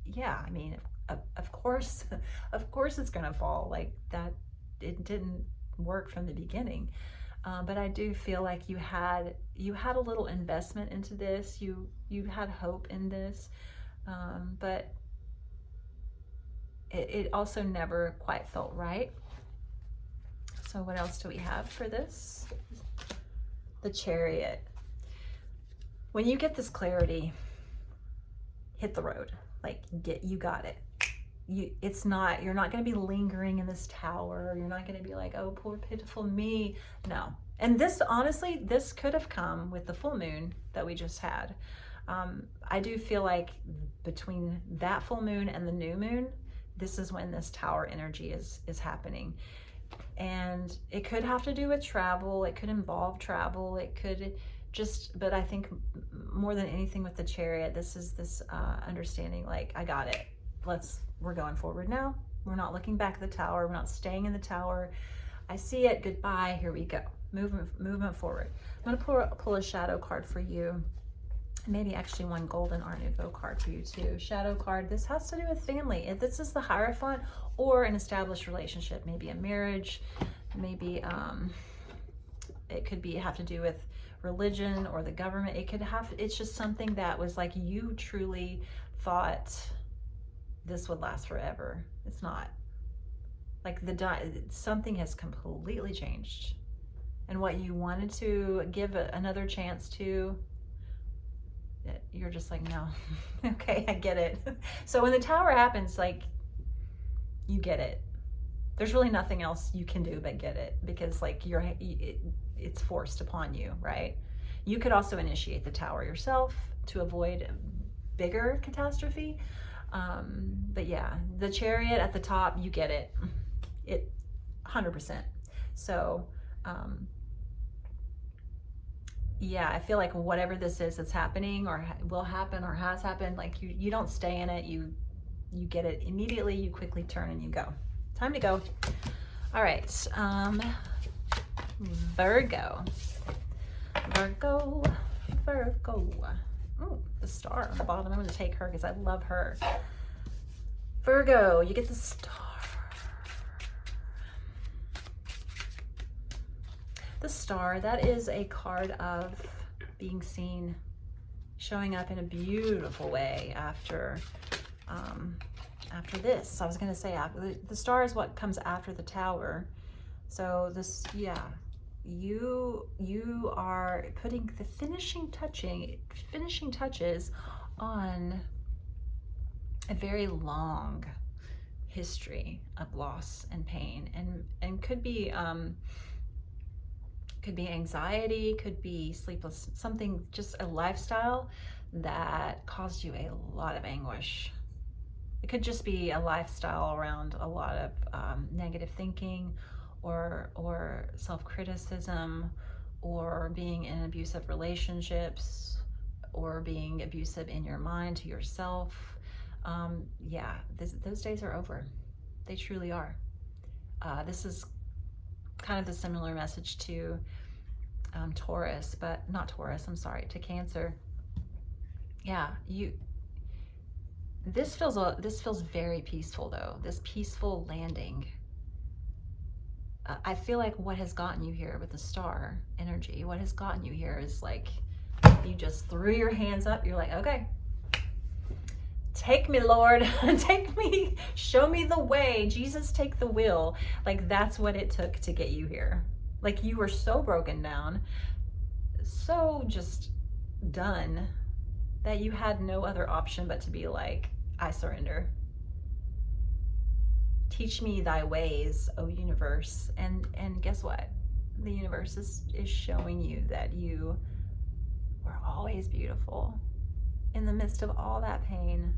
yeah, of course it's gonna fall. Like that, it didn't work from the beginning. But I do feel like you had a little investment into this. You had hope in this, but it also never quite felt right. So what else do we have for this? The Chariot. When you get this clarity, hit the road. Like, you got it. You're not going to be lingering in this Tower. You're not going to be like, oh, poor pitiful me. No, And this, honestly, this could have come with the full moon that we just had. I do feel like between that full moon and the new moon, this is when this Tower energy is happening. And it could have to do with travel. It could involve travel. It could just, but I think more than anything with the Chariot, this is this understanding, like, I got it. We're going forward now. We're not looking back at the Tower. We're not staying in the Tower. I see it. Goodbye. Here we go. Movement forward. I'm going to pull a shadow card for you. Maybe actually one golden Art Nouveau card for you too. Shadow card. This has to do with family. If this is the Hierophant or an established relationship, maybe a marriage, maybe it could be have to do with religion or the government. It's just something that was like you truly thought this would last forever. It's not. Like something has completely changed. And what you wanted to give another chance to, you're just like, no. Okay, I get it. So when the Tower happens, like, you get it. There's really nothing else you can do but get it, because like it's forced upon you, right? You could also initiate the Tower yourself to avoid a bigger catastrophe. But yeah, the Chariot at the top, you get it. It 100%. So yeah, I feel like whatever this is that's happening or will happen or has happened, like you don't stay in it. You get it immediately. You quickly turn and you go. Time to go. All right. Virgo. Oh, the star on the bottom. I'm going to take her because I love her. Virgo, you get the star. The star, that is a card of being seen, showing up in a beautiful way after this. I was going to say after the star is what comes after the Tower. So this, yeah, you are putting the finishing touches on a very long history of loss and pain, and could be anxiety, could be sleepless, something, just a lifestyle that caused you a lot of anguish. It could just be a lifestyle around a lot of negative thinking or self-criticism, or being in abusive relationships, or being abusive in your mind to yourself. Yeah, those days are over. They truly are. This is kind of the similar message to Taurus, but not Taurus, I'm sorry, to Cancer. Yeah, this feels very peaceful though. This peaceful landing. I feel like what has gotten you here with the star energy, what has gotten you here is like, you just threw your hands up. You're like, okay, take me, Lord, take me, show me the way. Jesus, take the wheel. Like, that's what it took to get you here. Like, you were so broken down, so just done, that you had no other option but to be like, I surrender. Teach me thy ways, O universe. And guess what? The universe is showing you that you were always beautiful in the midst of all that pain.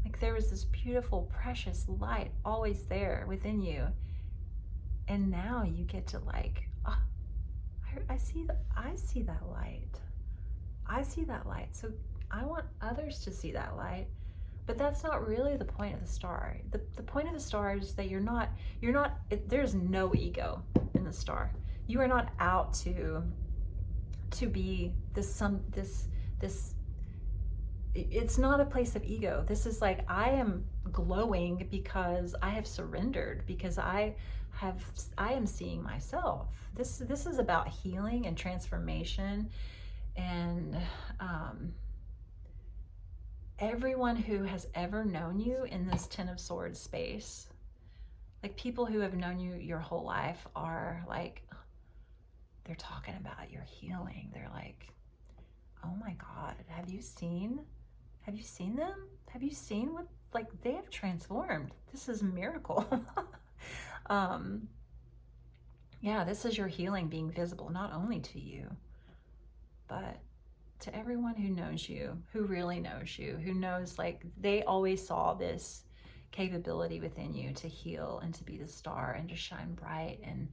Like, there was this beautiful, precious light always there within you. And now you get to like, oh, I see that light. I see that light. So I want others to see that light. But that's not really the point of the star. The point of the star is that there's no ego in the star. You are not out to be this, it's not a place of ego. This is like, I am glowing because I have surrendered, because I am seeing myself. This is about healing and transformation, and everyone who has ever known you in this Ten of Swords space, like people who have known you your whole life, are like, they're talking about your healing. They're like, oh my God, have you seen them? Have you seen what, like, they have transformed? This is a miracle. Yeah, this is your healing being visible, not only to you, but to everyone who knows you, who really knows you, who knows, like, they always saw this capability within you to heal and to be the star and to shine bright, and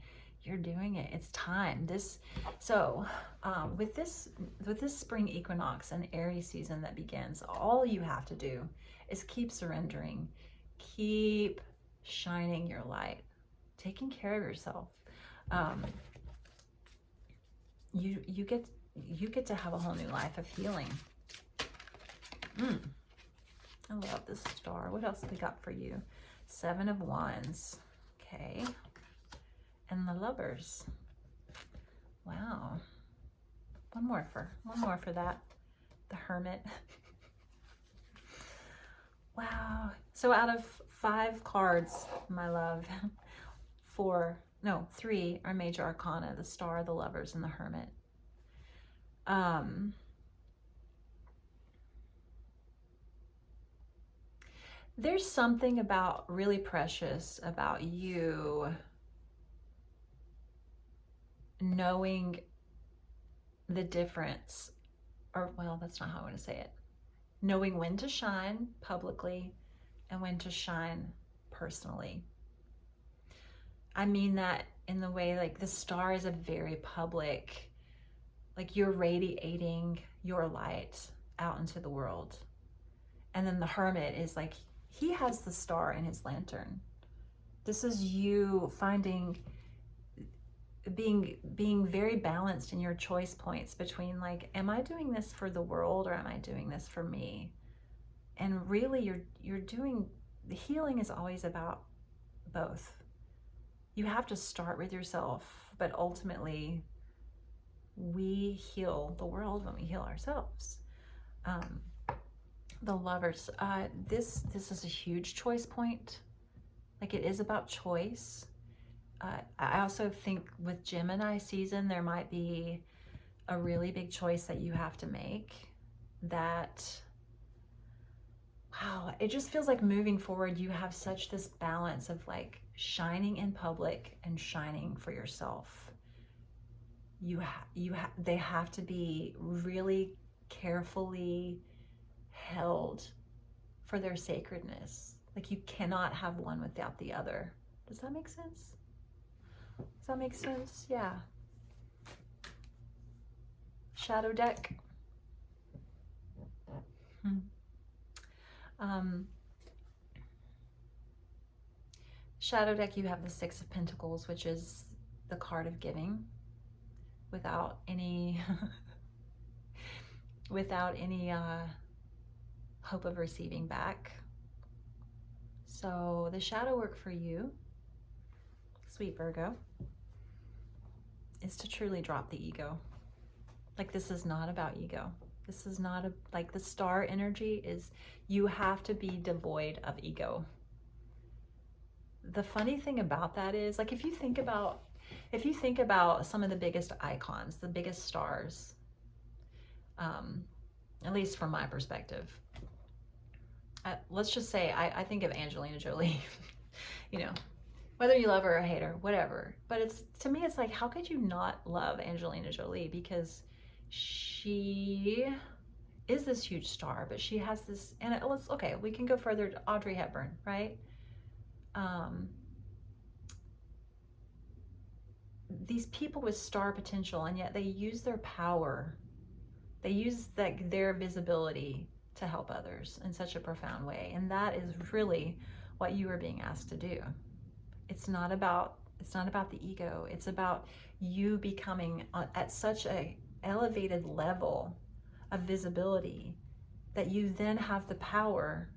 you're doing it. It's time. With this spring equinox and Aries season that begins, all you have to do is keep surrendering, keep shining your light, taking care of yourself. You get to have a whole new life of healing. I love this star. What else we got for you? 7 of Wands. Okay. And the Lovers. Wow. One more for that. The Hermit. Wow. So out of 5 cards, my love, 3 are major arcana: the Star, the Lovers, and the Hermit. There's something really precious about you knowing the difference, or, well, that's not how I want to say it. Knowing when to shine publicly and when to shine personally. I mean that in the way, like, the Star is a very public, like, you're radiating your light out into the world. And then the Hermit is like, he has the star in his lantern. This is you being very balanced in your choice points between, like, am I doing this for the world or am I doing this for me? And really, the healing is always about both. You have to start with yourself, but ultimately we heal the world when we heal ourselves. The Lovers, this is a huge choice point. Like, it is about choice. I also think with Gemini season, there might be a really big choice that you have to make that, wow, it just feels like moving forward, you have such this balance of, like, shining in public and shining for yourself. They have to be really carefully held for their sacredness. Like, you cannot have one without the other. Does that make sense? Does that make sense? Yeah. Shadow deck. Shadow deck, you have the 6 of Pentacles, which is the card of giving without any hope of receiving back. So the shadow work for you, sweet Virgo, is to truly drop the ego. Like, this is not about ego. This is not like, the star energy is, you have to be devoid of ego. The funny thing about that is, like, if you think about some of the biggest icons, the biggest stars, at least from my perspective, let's just say I think of Angelina Jolie. You know, whether you love her or hate her, whatever. But to me, it's like, how could you not love Angelina Jolie? Because she is this huge star, but she has this, and okay, we can go further to Audrey Hepburn, right? These people with star potential, and yet they use their power, they use their visibility to help others in such a profound way. And that is really what you are being asked to do. It's not about the ego. It's about you becoming at such a elevated level of visibility that you then have the power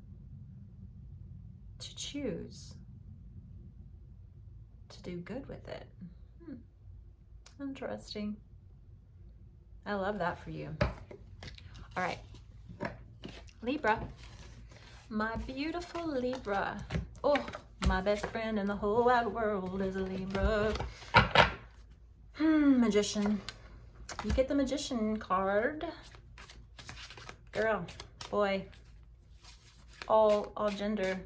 to choose to do good with it. Interesting. I love that for you. All right, Libra, my beautiful Libra. Oh, my best friend in the whole wide world is a Libra. Magician. You get the Magician card. Girl, boy, all gender.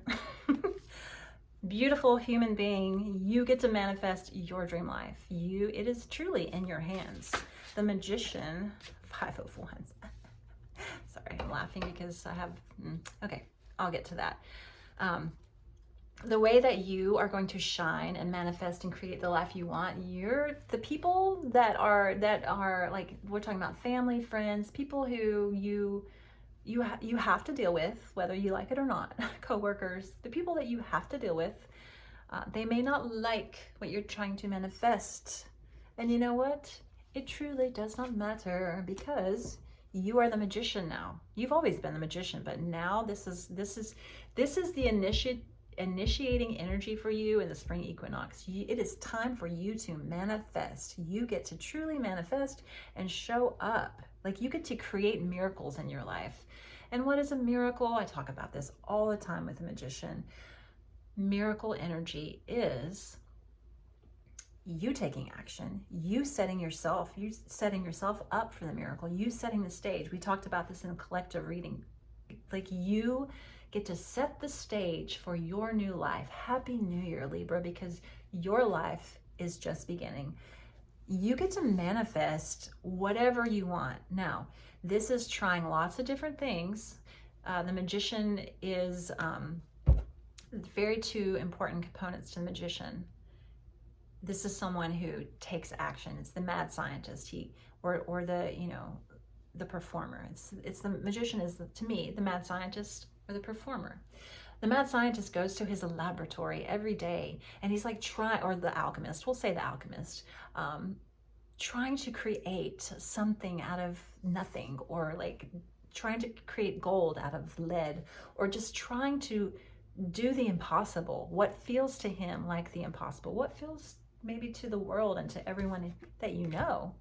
beautiful human being, you get to manifest your dream life. It is truly in your hands. The Magician, 5 of Wands. Sorry, I'm laughing because I have, okay, I'll get to that. The way that you are going to shine and manifest and create the life you want, the people that are like, we're talking about family, friends, people who you have to deal with, whether you like it or not, co-workers, the people that you have to deal with, they may not like what you're trying to manifest. And you know what? It truly does not matter, because you are the magician now. You've always been the magician, but now this is the initiating energy for you in the spring equinox. It is time for you to manifest. You get to truly manifest and show up. Like, you get to create miracles in your life. And what is a miracle? I talk about this all the time with the magician. Miracle energy is you taking action, you setting yourself up for the miracle, you setting the stage. We talked about this in collective reading. Like, you get to set the stage for your new life. Happy New Year, Libra, because your life is just beginning. You get to manifest whatever you want. Now, this is trying lots of different things. The magician is very two important components to the magician. This is someone who takes action. It's the mad scientist, or the, the performer. It's the magician is, to me, the mad scientist or the performer. The mad scientist goes to his laboratory every day, and he's like or the alchemist, we'll say the alchemist, trying to create something out of nothing, or like trying to create gold out of lead, or just trying to do the impossible. What feels to him like the impossible? What feels maybe to the world and to everyone that you know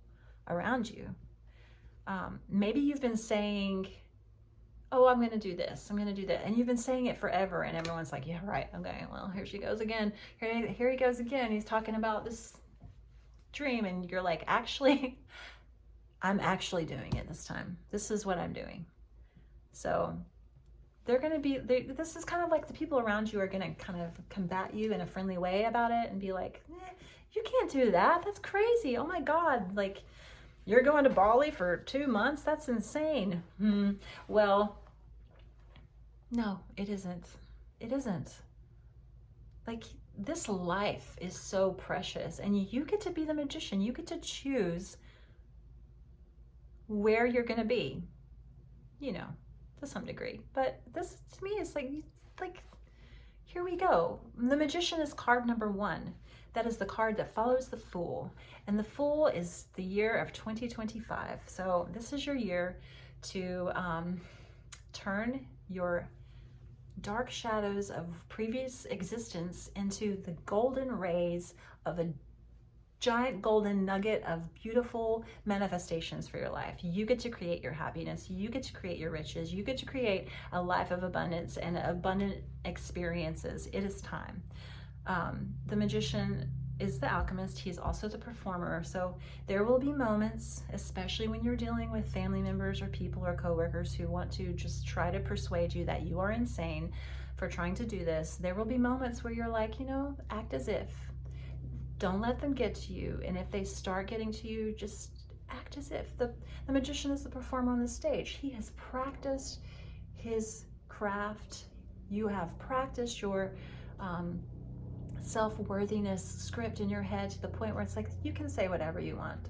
around you? Maybe you've been saying, oh, I'm going to do this, I'm going to do that. And you've been saying it forever, and everyone's like, yeah, right. Okay, well, here she goes again. Here he goes again. He's talking about this dream. And you're like, actually, I'm actually doing it this time. This is what I'm doing. So they're going to be, this is kind of like the people around you are going to kind of combat you in a friendly way about it and be like, you can't do that. That's crazy. Oh my God. Like, you're going to Bali for 2 months? That's insane. Well, no, it isn't. It isn't. Like, this life is so precious, and you get to be the magician. You get to choose where you're going to be, to some degree. But this, to me, is like, here we go. The magician is card number 1. That is the card that follows the Fool. And the Fool is the year of 2025. So this is your year to turn your dark shadows of previous existence into the golden rays of a giant golden nugget of beautiful manifestations for your life. You get to create your happiness. You get to create your riches. You get to create a life of abundance and abundant experiences. It is time. The magician is the alchemist. He's also the performer. So there will be moments, especially when you're dealing with family members or people or coworkers who want to just try to persuade you that you are insane for trying to do this. There will be moments where you're like, act as if. Don't let them get to you. And if they start getting to you, just act as if. The magician is the performer on the stage. He has practiced his craft. You have practiced your self-worthiness script in your head to the point where it's like, you can say whatever you want.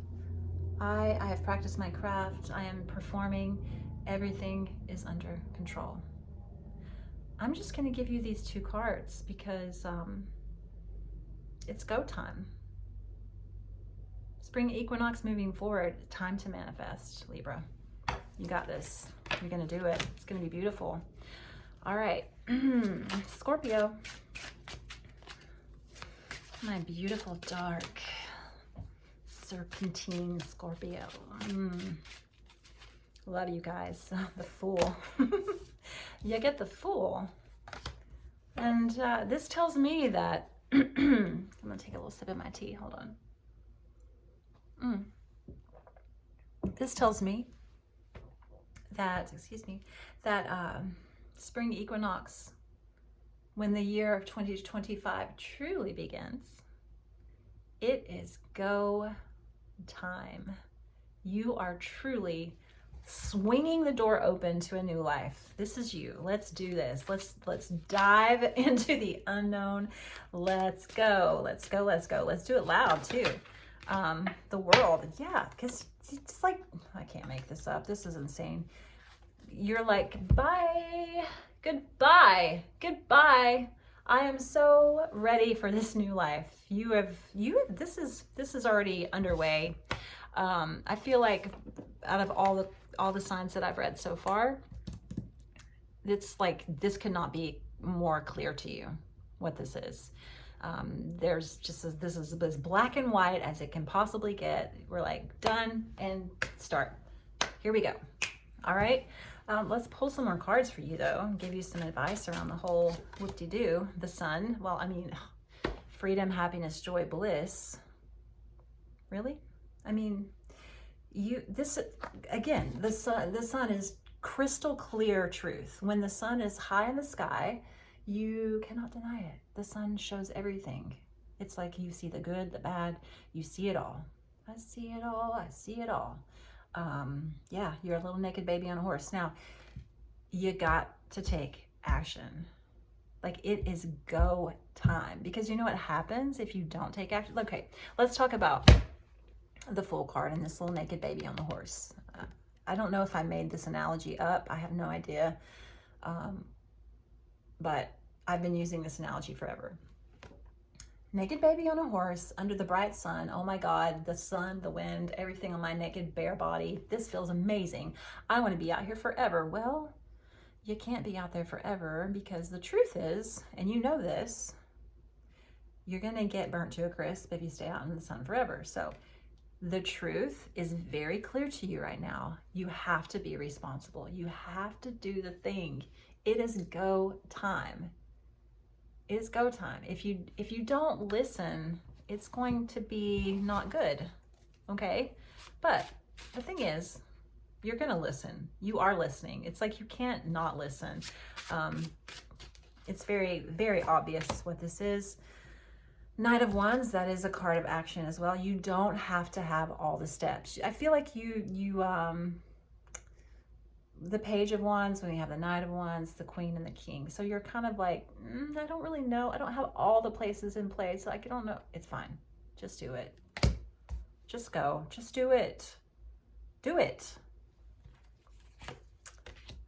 I have practiced my craft. I am performing. Everything is under control. I'm just going to give you these 2 cards because it's go time. Spring equinox moving forward, time to manifest, Libra. You got this. You're going to do it. It's going to be beautiful. All right. Scorpio. My beautiful dark serpentine Scorpio. A lot of you guys, the Fool. You get the Fool. And this tells me that, I'm gonna take a little sip of my tea, hold on. This tells me that, that spring equinox when the year of 2025 truly begins, it is go time. You are truly swinging the door open to a new life. This is you. Let's do this. Let's dive into the unknown. Let's go. Let's go. Let's go. Let's do it loud too. The world, yeah, because it's like, I can't make this up. This is insane. You're like, bye, goodbye, goodbye. I am so ready for this new life. This is already underway. I feel like out of all the signs that I've read so far, it's like this could not be more clear to you what this is. There's just this is as black and white as it can possibly get. We're like done and start. Here we go. All right. Let's pull some more cards for you though, and give you some advice around the whole whoop-de-doo. The sun. Well, I mean, freedom, happiness, joy, bliss. Really? I mean, again, the sun is crystal clear truth. When the sun is high in the sky, you cannot deny it. The sun shows everything. It's like you see the good, the bad, you see it all. I see it all, I see it all. Yeah, you're a little naked baby on a horse. Now, you got to take action. Like, it is go time. Because you know what happens if you don't take action? Okay, let's talk about the Fool card and this little naked baby on the horse. I don't know if I made this analogy up. I have no idea. But I've been using this analogy forever. Naked baby on a horse under the bright sun. Oh my God, the sun, the wind, everything on my naked bare body. This feels amazing. I want to be out here forever. Well, you can't be out there forever because the truth is, and you know this, you're going to get burnt to a crisp if you stay out in the sun forever. So the truth is very clear to you right now. You have to be responsible. You have to do the thing. It is go time. It is go time. If you don't listen, it's going to be not good. Okay? But the thing is, you're going to listen. You are listening. It's like you can't not listen. It's very, very obvious what this is. Knight of Wands, that is a card of action as well. You don't have to have all the steps. I feel like the Page of Wands, when you have the Knight of Wands, the Queen and the King. So you're kind of like, I don't really know. I don't have all the places in place. So I don't know. It's fine. Just do it. Just go. Just do it. Do it.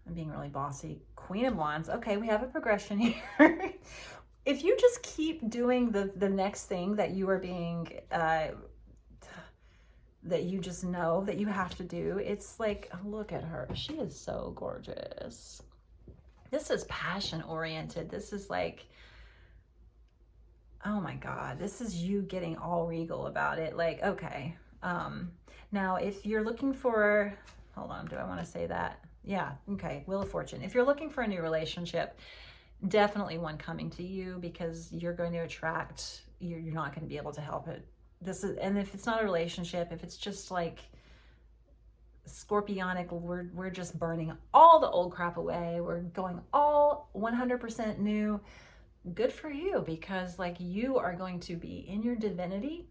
I'm being really bossy. Queen of Wands. Okay, we have a progression here. If you just keep doing the next thing that you are being, that you just know that you have to do, it's like, look at her. She is so gorgeous. This is passion oriented. This is like, oh my God, this is you getting all regal about it. Like, okay. Now, if you're looking for, hold on, do I want to say that? Yeah, okay, Wheel of Fortune. If you're looking for a new relationship, definitely one coming to you, because you're going to attract, you're not going to be able to help it. And if it's not a relationship, if it's just like scorpionic, we're just burning all the old crap away. We're going all 100% new. Good for you, because like you are going to be in your divinity.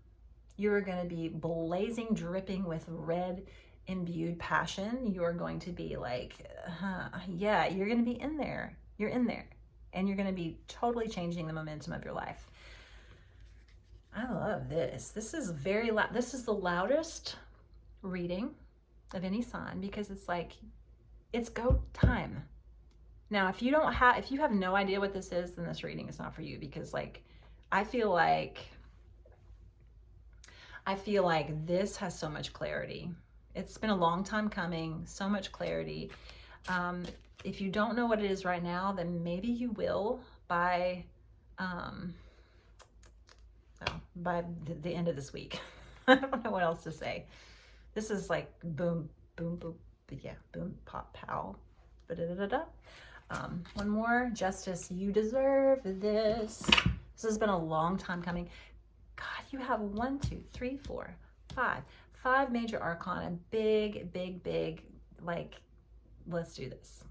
You're going to be blazing, dripping with red imbued passion. You're going to be like, yeah, you're going to be in there. You're in there, and you're going to be totally changing the momentum of your life. I love this. This is very loud. This is the loudest reading of any sign, because it's like, it's go time. Now, if you have no idea what this is, then this reading is not for you, because like, I feel like this has so much clarity. It's been a long time coming, so much clarity. If you don't know what it is right now, then maybe you will by the end of this week. I don't know what else to say. This is like boom, boom, boom, yeah, boom, pop, pow, ba-da-da-da-da. One more, Justice, you deserve this. This has been a long time coming. God, you have 1, 2, 3, 4, 5 major arcana, big, big, big, like, let's do this.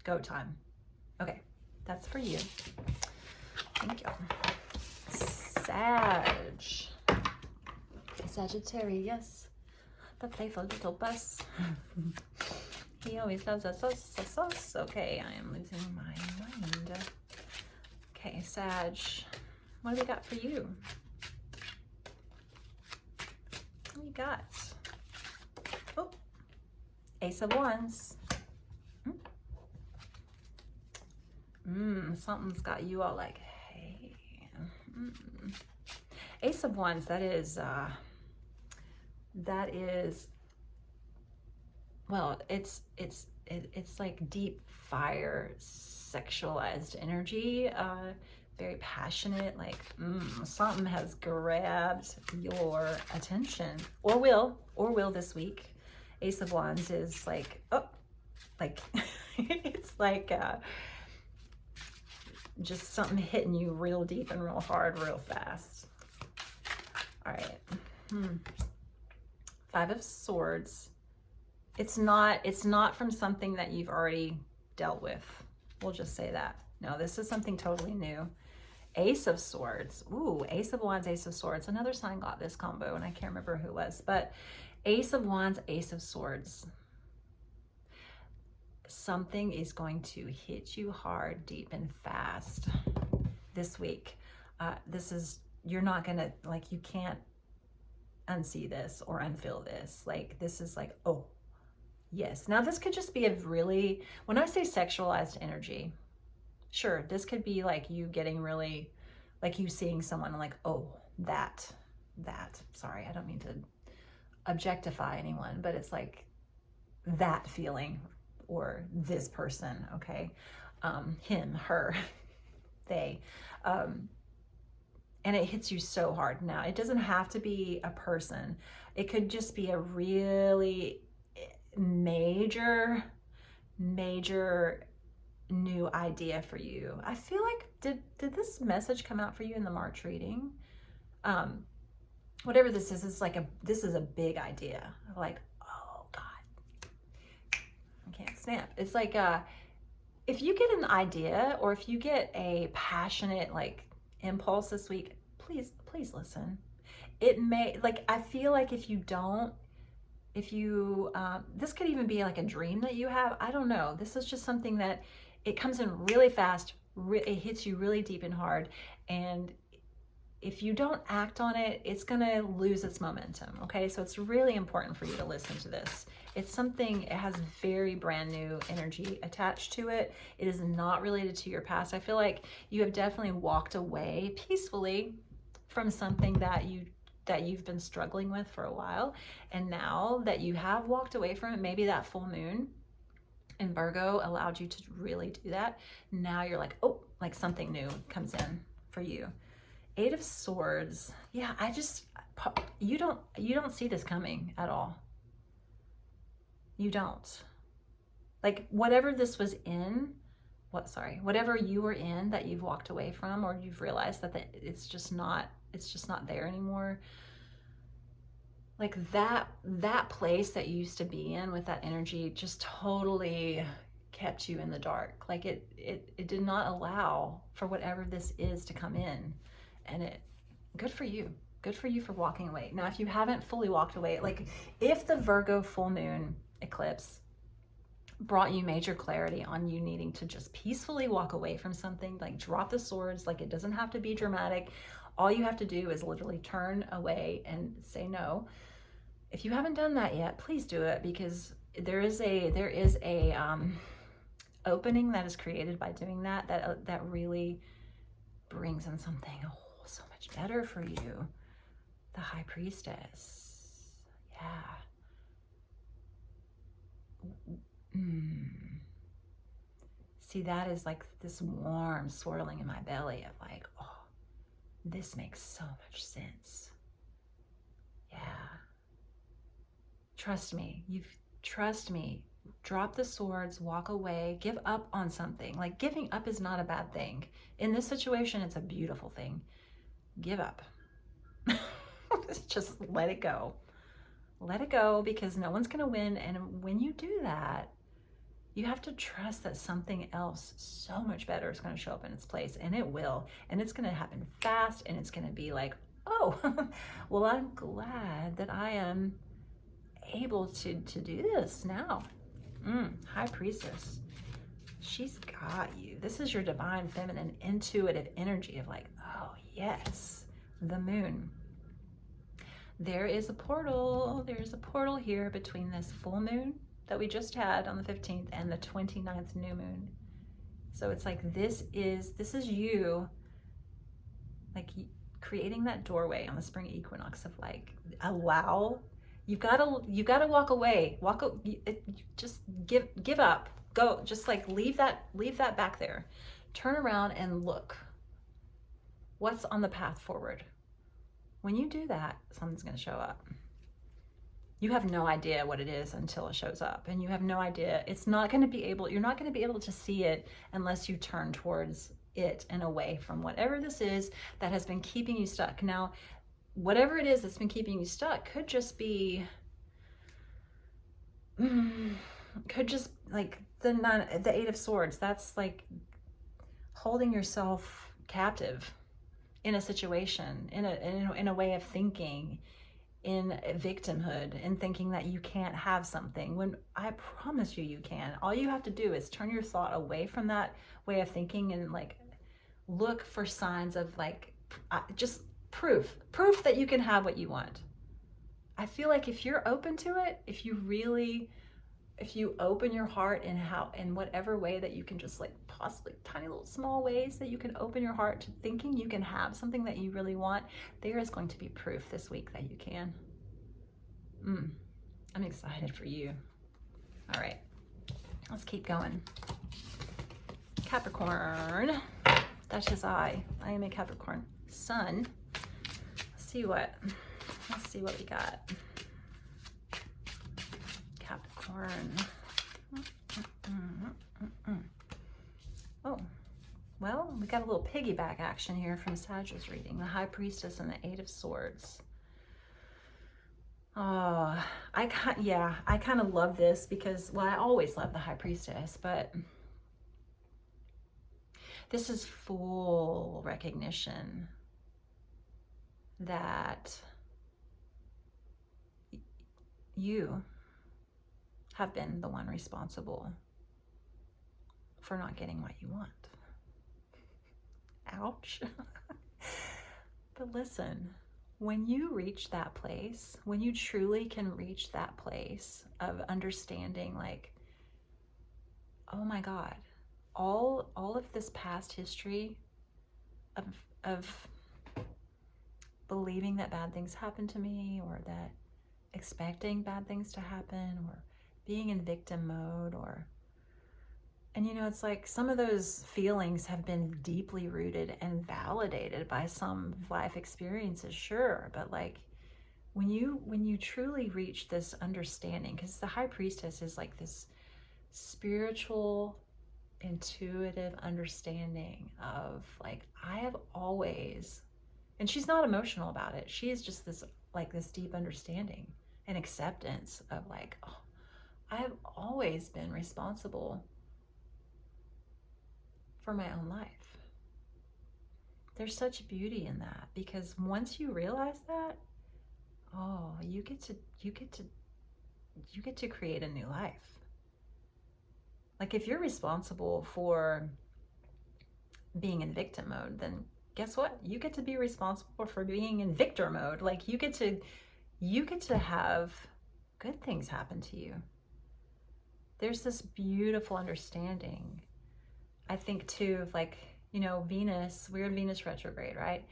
Go time. Okay, that's for you. Thank you. Sagittarius, the playful little bus. He always loves us. Okay, I am losing my mind. Okay, Sag, what do we got for you? What do you got? Oh, Ace of Wands. Something's got you all like, hey. Ace of Wands, that is, well, it's like deep fire, sexualized energy, very passionate, like something has grabbed your attention, or will this week. Ace of Wands is like, oh, like it's like just something hitting you real deep and real hard, real fast. All right. 5 of Swords. It's not from something that you've already dealt with. We'll just say that. No, this is something totally new. Ace of Swords. Ooh, Ace of Wands, Ace of Swords. Another sign got this combo, and I can't remember who it was, but Ace of Wands, Ace of Swords. Something is going to hit you hard, deep, and fast this week. You're not gonna, like, you can't unsee this or unfeel this. Like, this is like, oh, yes. Now, this could just be a really, when I say sexualized energy, sure, this could be like you getting really, like you seeing someone like, oh, that, sorry, I don't mean to objectify anyone, but it's like that feeling, or this person, okay? Him, her, they. And it hits you so hard. Now, it doesn't have to be a person. It could just be a really major new idea for you. I feel like, did this message come out for you in the March reading? Whatever this is, it's like this is a big idea. Like, oh God, I can't snap. It's like, if you get an idea, or if you get a passionate, like, impulse this week, please listen. It may, like, I feel like if you this could even be like a dream that you have. I don't know. This is just something that it comes in really fast. It hits you really deep and hard. And if you don't act on it, it's going to lose its momentum. Okay. So it's really important for you to listen to this. It's something, it has very brand new energy attached to it. It is not related to your past. I feel like you have definitely walked away peacefully from something that you've been struggling with for a while. And now that you have walked away from it, maybe that full moon in Virgo allowed you to really do that. Now you're like, oh, like something new comes in for you. 8 of Swords. Yeah, you don't see this coming at all. You don't. Like, whatever this was in, whatever you were in that you've walked away from, or you've realized that it's just not there anymore. Like, that place that you used to be in with that energy just totally kept you in the dark. Like, it did not allow for whatever this is to come in. And good for you. Good for you for walking away. Now, if you haven't fully walked away, like, if the Virgo full moon eclipse brought you major clarity on you needing to just peacefully walk away from something, like drop the swords, like, it doesn't have to be dramatic. All you have to do is literally turn away and say no. If you haven't done that yet, please do it, because there is a opening that is created by doing that really brings in something so much better for you. The High Priestess. Yeah. See, that is like this warm swirling in my belly of like, oh, this makes so much sense. Yeah. Trust me. Trust me. Drop the swords, walk away, give up on something. Like, giving up is not a bad thing. In this situation, it's a beautiful thing. Give up. Just let it go. Let it go, because no one's going to win. And when you do that, You have to trust that something else so much better is going to show up in its place, and it will. And it's going to happen fast, and it's going to be like, oh, well, I'm glad that I am able to do this now. High Priestess. She's got you. This is your divine feminine intuitive energy of like, oh yes, the moon. There is a portal. There's a portal here between this full moon that we just had on the 15th and the 29th new moon. So it's like, this is you like creating that doorway on the spring equinox of like, allow, you gotta walk away, just give up, go, just like leave that back there, turn around and look what's on the path forward. When you do that, something's going to show up. You have no idea what it is until it shows up, and you have no idea. You're not going to be able to see it unless you turn towards it and away from whatever this is that has been keeping you stuck. Now, whatever it is that's been keeping you stuck could just be like the Eight of Swords. That's like holding yourself captive in a situation, in a way of thinking, in victimhood, and thinking that you can't have something, when I promise you can. All you have to do is turn your thought away from that way of thinking and like look for signs of like just proof that you can have what you want. I feel like if you're open to it, if you open your heart in whatever way that you can, just like possibly tiny little small ways that you can open your heart to thinking you can have something that you really want, there is going to be proof this week that you can. I'm excited for you. All right, let's keep going. Capricorn, that's his eye. I am a Capricorn sun. Let's see what we got. Capricorn. Oh, well, we got a little piggyback action here from Sagittarius reading, the High Priestess and the Eight of Swords. Oh, I kind of love this because, well, I always love the High Priestess, but this is full recognition that you have been the one responsible for not getting what you want. Ouch. But listen, when you reach that place, when you truly can reach that place of understanding, like, oh my God, all of this past history of believing that bad things happen to me, or that expecting bad things to happen, or being in victim mode, and you know, it's like some of those feelings have been deeply rooted and validated by some life experiences, sure, but like when you truly reach this understanding, because the High Priestess is like this spiritual, intuitive understanding of like, I have always, and she's not emotional about it, she is just this deep understanding and acceptance of like, oh, I have always been responsible for my own life. There's such beauty in that, because once you realize that, oh, you get to create a new life. Like if you're responsible for being in victim mode, then guess what? You get to be responsible for being in victor mode. Like you get to have good things happen to you. There's this beautiful understanding, I think, too, of like, you know, Venus, we're in Venus retrograde, right?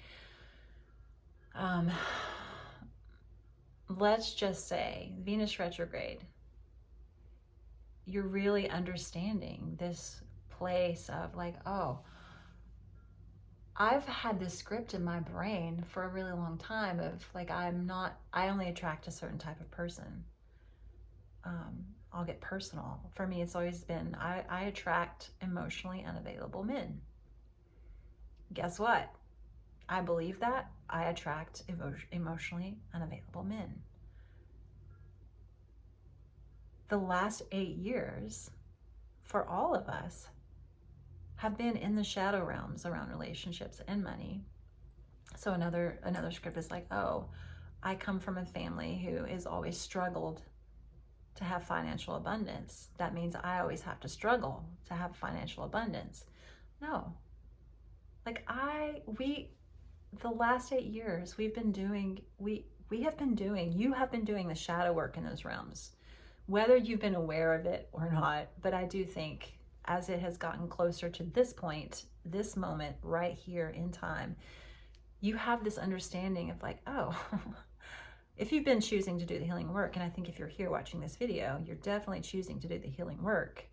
Let's just say Venus retrograde, you're really understanding this place of like, oh, I've had this script in my brain for a really long time of like, I only attract a certain type of person. I'll get personal. For me, it's always been, I attract emotionally unavailable men. Guess what? I believe that. I attract emotionally unavailable men. The last 8 years, for all of us, have been in the shadow realms around relationships and money. So another script is like, oh, I come from a family who has always struggled to have financial abundance. That means I always have to struggle to have financial abundance. No. Like the last 8 years, you have been doing the shadow work in those realms, whether you've been aware of it or not. But I do think as it has gotten closer to this point, this moment right here in time, you have this understanding of like, oh, if you've been choosing to do the healing work, and I think if you're here watching this video, you're definitely choosing to do the healing work.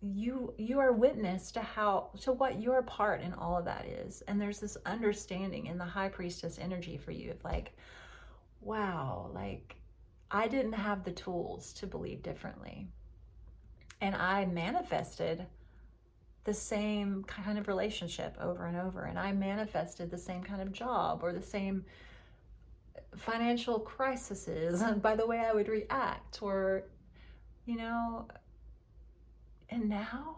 You are witness to what your part in all of that is. And there's this understanding in the high priestess energy for you of like, wow, like I didn't have the tools to believe differently. And I manifested the same kind of relationship over and over. And I manifested the same kind of job or the same financial crises by the way I would react, or, you know, and now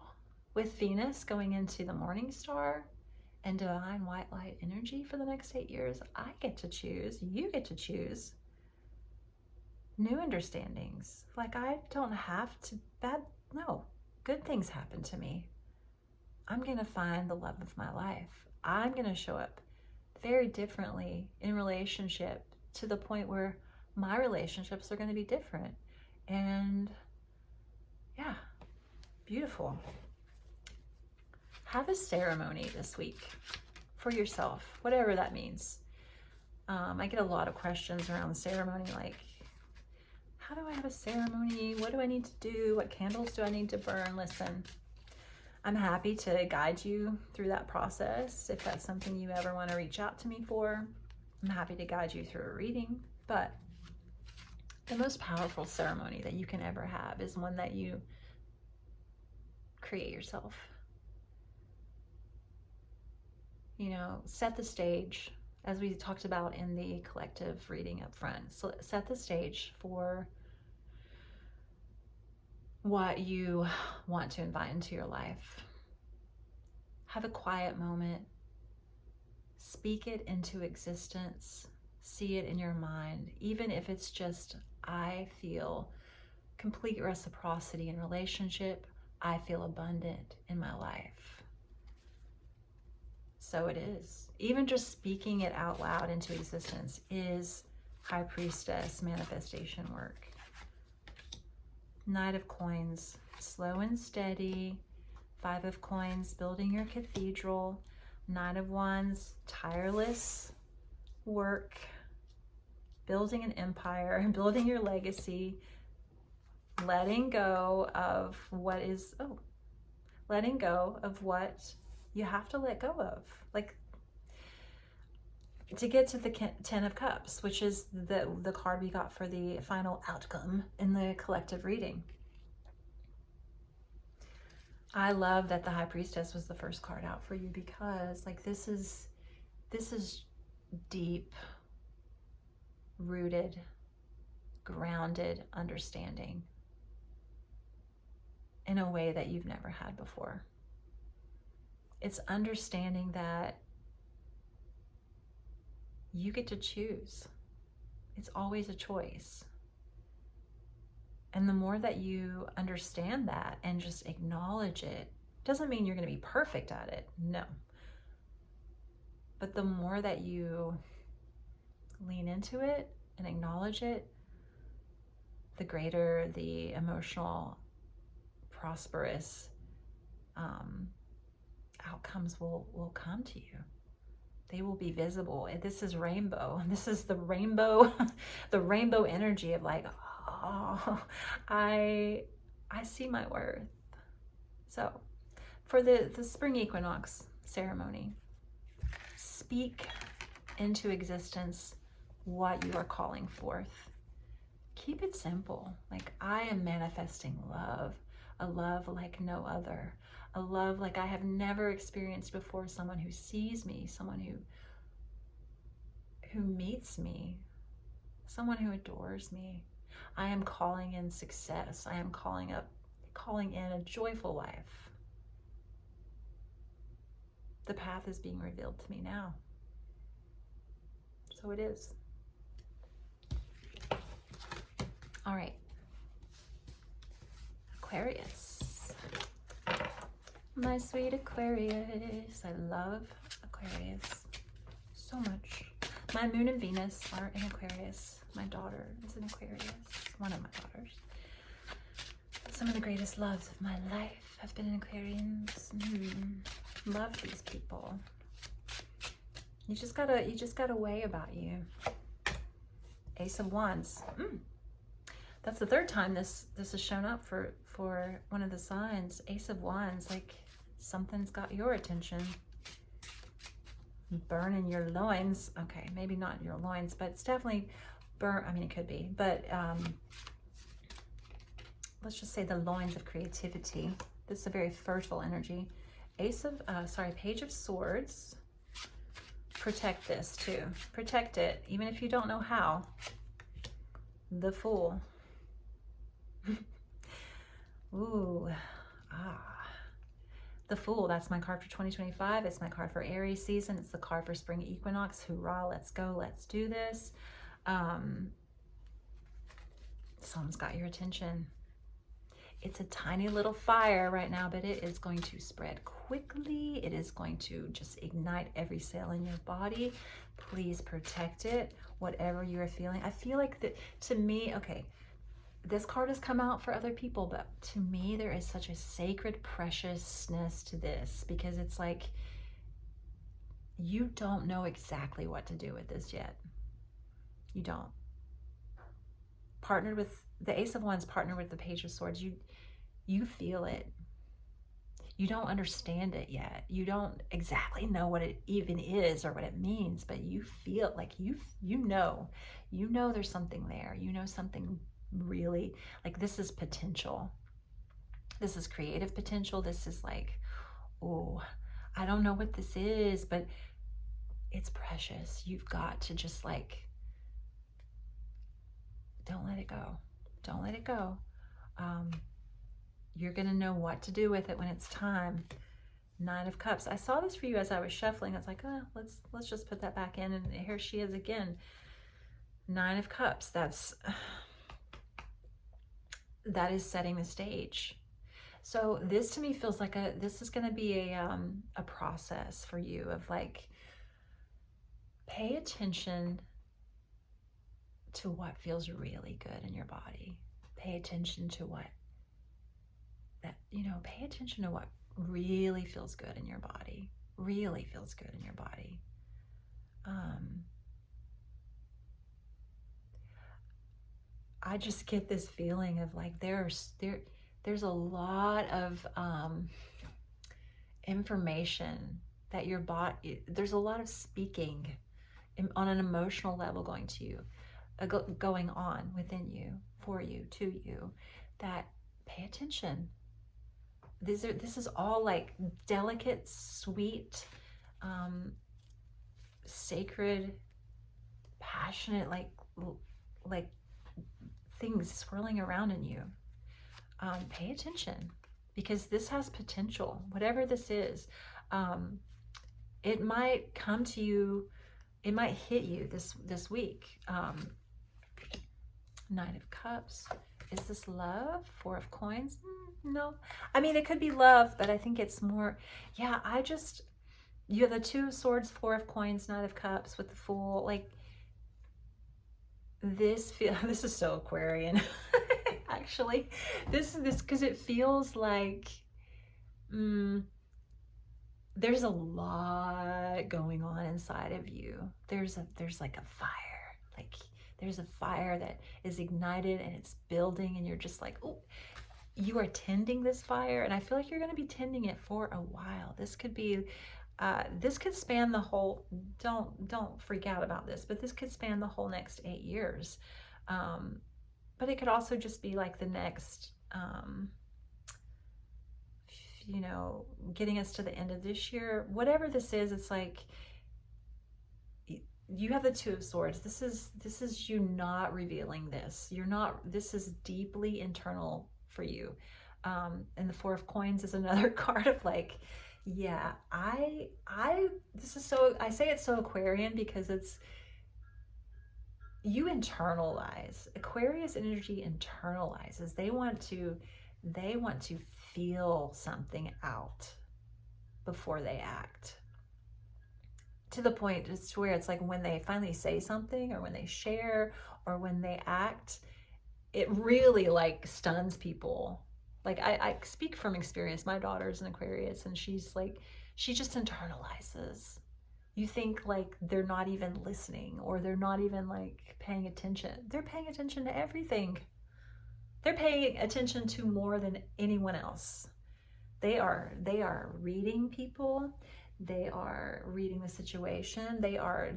with Venus going into the morning star and divine white light energy for the next 8 years, I get to choose, you get to choose new understandings. Like I don't have to, good things happen to me. I'm going to find the love of my life. I'm going to show up very differently in relationship to the point where my relationships are going to be different. And yeah, beautiful. Have a ceremony this week for yourself, whatever that means. I get a lot of questions around the ceremony, like, how do I have a ceremony? What do I need to do? What candles do I need to burn? Listen, I'm happy to guide you through that process. If that's something you ever want to reach out to me for, I'm happy to guide you through a reading. But the most powerful ceremony that you can ever have is one that you create yourself. You know, set the stage, as we talked about in the collective reading up front. So set the stage for what you want to invite into your life. Have a quiet moment. Speak it into existence. See it in your mind. Even if it's just, I feel complete reciprocity in relationship. I feel abundant in my life. So it is. Even just speaking it out loud into existence is high priestess manifestation work. Knight of Coins, slow and steady. 5 of Coins, building your cathedral. Knight of Wands, tireless work, building an empire, building your legacy, letting go of what you have to let go of. Like, to get to the 10 of Cups, which is the card we got for the final outcome in the collective reading. I love that the High Priestess was the first card out for you, because like this is deep rooted, grounded understanding in a way that you've never had before. It's understanding that you get to choose. It's always a choice. And the more that you understand that and just acknowledge it, doesn't mean you're going to be perfect at it. No. But the more that you lean into it and acknowledge it, the greater the emotional, prosperous outcomes will come to you. They will be visible. This is rainbow. This is the rainbow, the rainbow energy of like, oh, I see my worth. So for the spring equinox ceremony, speak into existence what you are calling forth. Keep it simple. Like, I am manifesting love, a love like no other, a love like I have never experienced before, someone who sees me, someone who meets me, someone who adores me. I am calling in success. I am calling in a joyful life. The path is being revealed to me now. So it is. All right. Aquarius. My sweet Aquarius. I love Aquarius so much. My moon and Venus are in Aquarius. My daughter is in Aquarius. One of my daughters. Some of the greatest loves of my life have been in Aquarians. Love these people. You just got a way about you. Ace of Wands. That's the third time this has shown up for one of the signs. Ace of Wands, like something's got your attention. Burning your loins. Okay, maybe not your loins, but it's definitely burn. I mean, it could be, but let's just say the loins of creativity. This is a very fertile energy. Page of Swords. Protect this too. Protect it, even if you don't know how. The Fool. Ooh, The Fool, that's my card for 2025. It's my card for Aries season. It's the card for spring equinox. Hoorah, let's go, let's do this. Someone's got your attention. It's a tiny little fire right now, but it is going to spread quickly. It is going to just ignite every cell in your body. Please protect it, whatever you are feeling. I feel like that, to me, okay, this card has come out for other people, but to me, there is such a sacred preciousness to this, because it's like, you don't know exactly what to do with this yet. You don't. Partnered with the Ace of Wands, partnered with the Page of Swords, you feel it. You don't understand it yet. You don't exactly know what it even is or what it means, but you feel like you know there's something there. You know something really, like, this is potential. This is creative potential. This is like, oh, I don't know what this is, but it's precious. You've got to just like, don't let it go. Don't let it go. You're going to know what to do with it when it's time. Nine of Cups. I saw this for you as I was shuffling. I was like, oh, let's just put that back in. And here she is again. Nine of Cups. That is setting the stage. So this to me feels like this is going to be a process for you of like, pay attention to what feels really good in your body. Pay attention to pay attention to what really feels good in your body. Really feels good in your body. I just get this feeling of like, there's a lot of information that your body, there's a lot of speaking on an emotional level going on within you, for you, to you, that pay attention. This is all like delicate, sweet, sacred, passionate, like things swirling around in you. Pay attention, because this has potential. Whatever this is, it might come to you. It might hit you this week. Nine of Cups. Is this love? Four of Coins? No. I mean, it could be love, but I think it's more, yeah, you have the Two of Swords, Four of Coins, Nine of Cups with the Fool. Like, this is so Aquarian. Actually, this because it feels like there's a lot going on inside of you. There's like a fire. Like, there's a fire that is ignited and it's building, and you're just like, oh, you are tending this fire. And I feel like you're going to be tending it for a while. This could be, this could span the whole, don't freak out about this, but this could span the whole next 8 years. But it could also just be like the next, getting us to the end of this year. Whatever this is, it's like, you have the Two of Swords. This is you not revealing this. This is deeply internal for you. And the Four of Coins is another card of like, yeah, I say it's so Aquarian because it's, you internalize. Aquarius energy internalizes. They want to feel something out before they act. To the point just where it's like when they finally say something or when they share or when they act, it really like stuns people. Like I speak from experience. My daughter's an Aquarius and she's like, she just internalizes. You think like they're not even listening or they're not even like paying attention. They're paying attention to everything. They're paying attention to more than anyone else. They are reading people. They are reading the situation. They are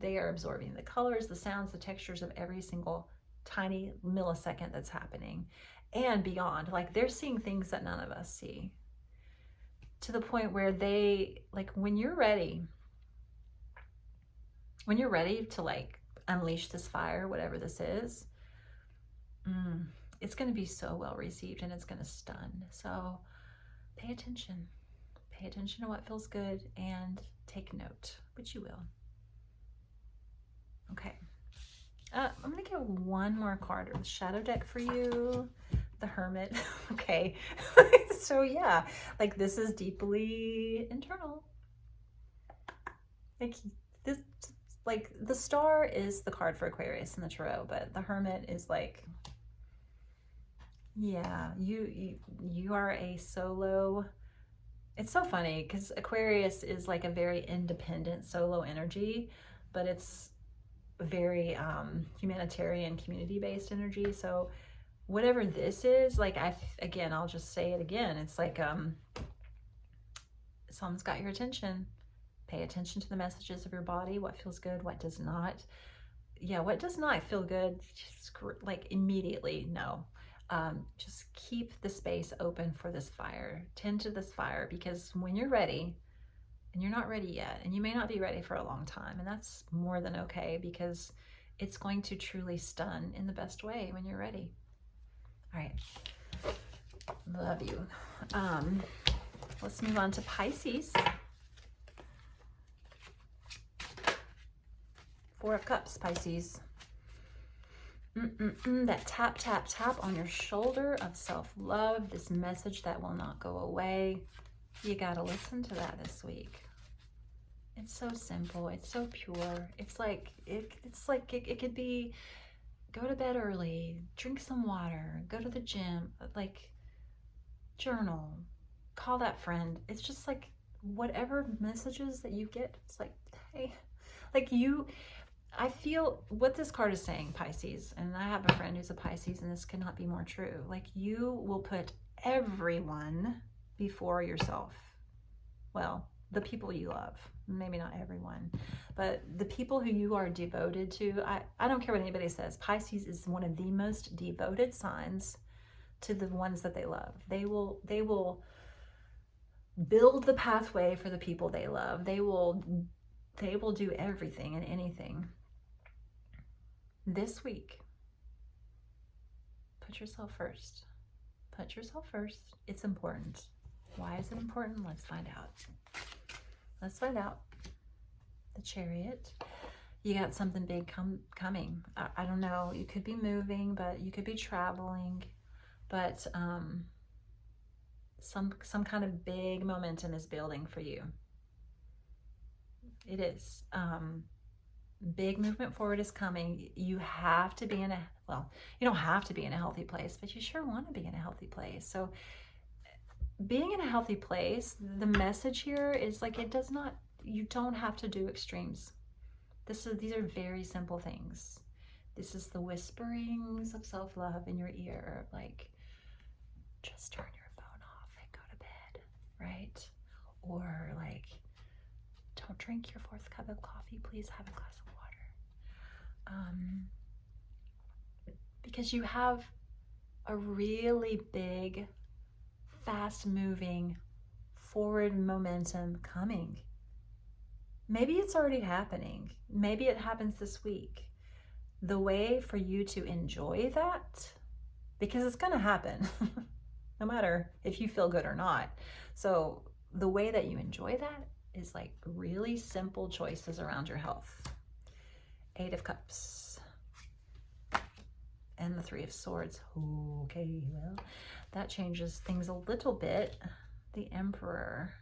absorbing the colors, the sounds, the textures of every single tiny millisecond that's happening and beyond. Like they're seeing things that none of us see, to the point where they, like, when you're ready to like unleash this fire, whatever this is, it's going to be so well received and it's going to stun. So pay attention. Pay attention to what feels good and take note, which you will. Okay. I'm going to get one more card of the shadow deck for you. The Hermit. Okay. So yeah, like this is deeply internal. Like this, like the Star is the card for Aquarius in the Tarot, but the Hermit is like, yeah, you are a solo. It's so funny because Aquarius is like a very independent solo energy, but it's very humanitarian, community-based energy. So whatever this is, like I'll just say it again. It's like someone's got your attention. Pay attention to the messages of your body. What feels good, what does not. Yeah, what does not feel good, just like immediately no. Just keep the space open for this fire. Tend to this fire, because when you're ready, and you're not ready yet, and you may not be ready for a long time, and that's more than okay, because it's going to truly stun in the best way when you're ready. All right. Love you. Let's move on to Pisces. Four of Cups, Pisces. That tap, tap, tap on your shoulder of self-love, this message that will not go away. You got to listen to that this week. It's so simple. It's so pure. It's like, it could be, go to bed early, drink some water, go to the gym, like journal, call that friend. It's just like whatever messages that you get, it's like, hey, like I feel what this card is saying, Pisces, and I have a friend who's a Pisces, and this cannot be more true. Like, you will put everyone before yourself. Well, the people you love, maybe not everyone, but the people who you are devoted to. I don't care what anybody says. Pisces is one of the most devoted signs to the ones that they love. They will build the pathway for the people they love. They will do everything and anything. This week, put yourself first. Put yourself first. It's important. Why is it important? Let's find out. Let's find out. The Chariot. You got something big coming. I don't know. You could be moving, but you could be traveling. But some kind of big momentum is building for you. It is. Big movement forward is coming. You have to be in a, well, you don't have to be in a healthy place, but you sure want to be in a healthy place. So being in a healthy place, the message here is like, you don't have to do extremes. These are very simple things. This is the whisperings of self-love in your ear, like, just turn your phone off and go to bed, right? Or like, don't drink your 4th cup of coffee, please have a glass of water. Because you have a really big, fast-moving, forward momentum coming. Maybe it's already happening. Maybe it happens this week. The way for you to enjoy that, because it's going to happen, no matter if you feel good or not. So the way that you enjoy that is like really simple choices around your health. 8 of Cups and the 3 of Swords. Okay, well, that changes things a little bit. The Emperor.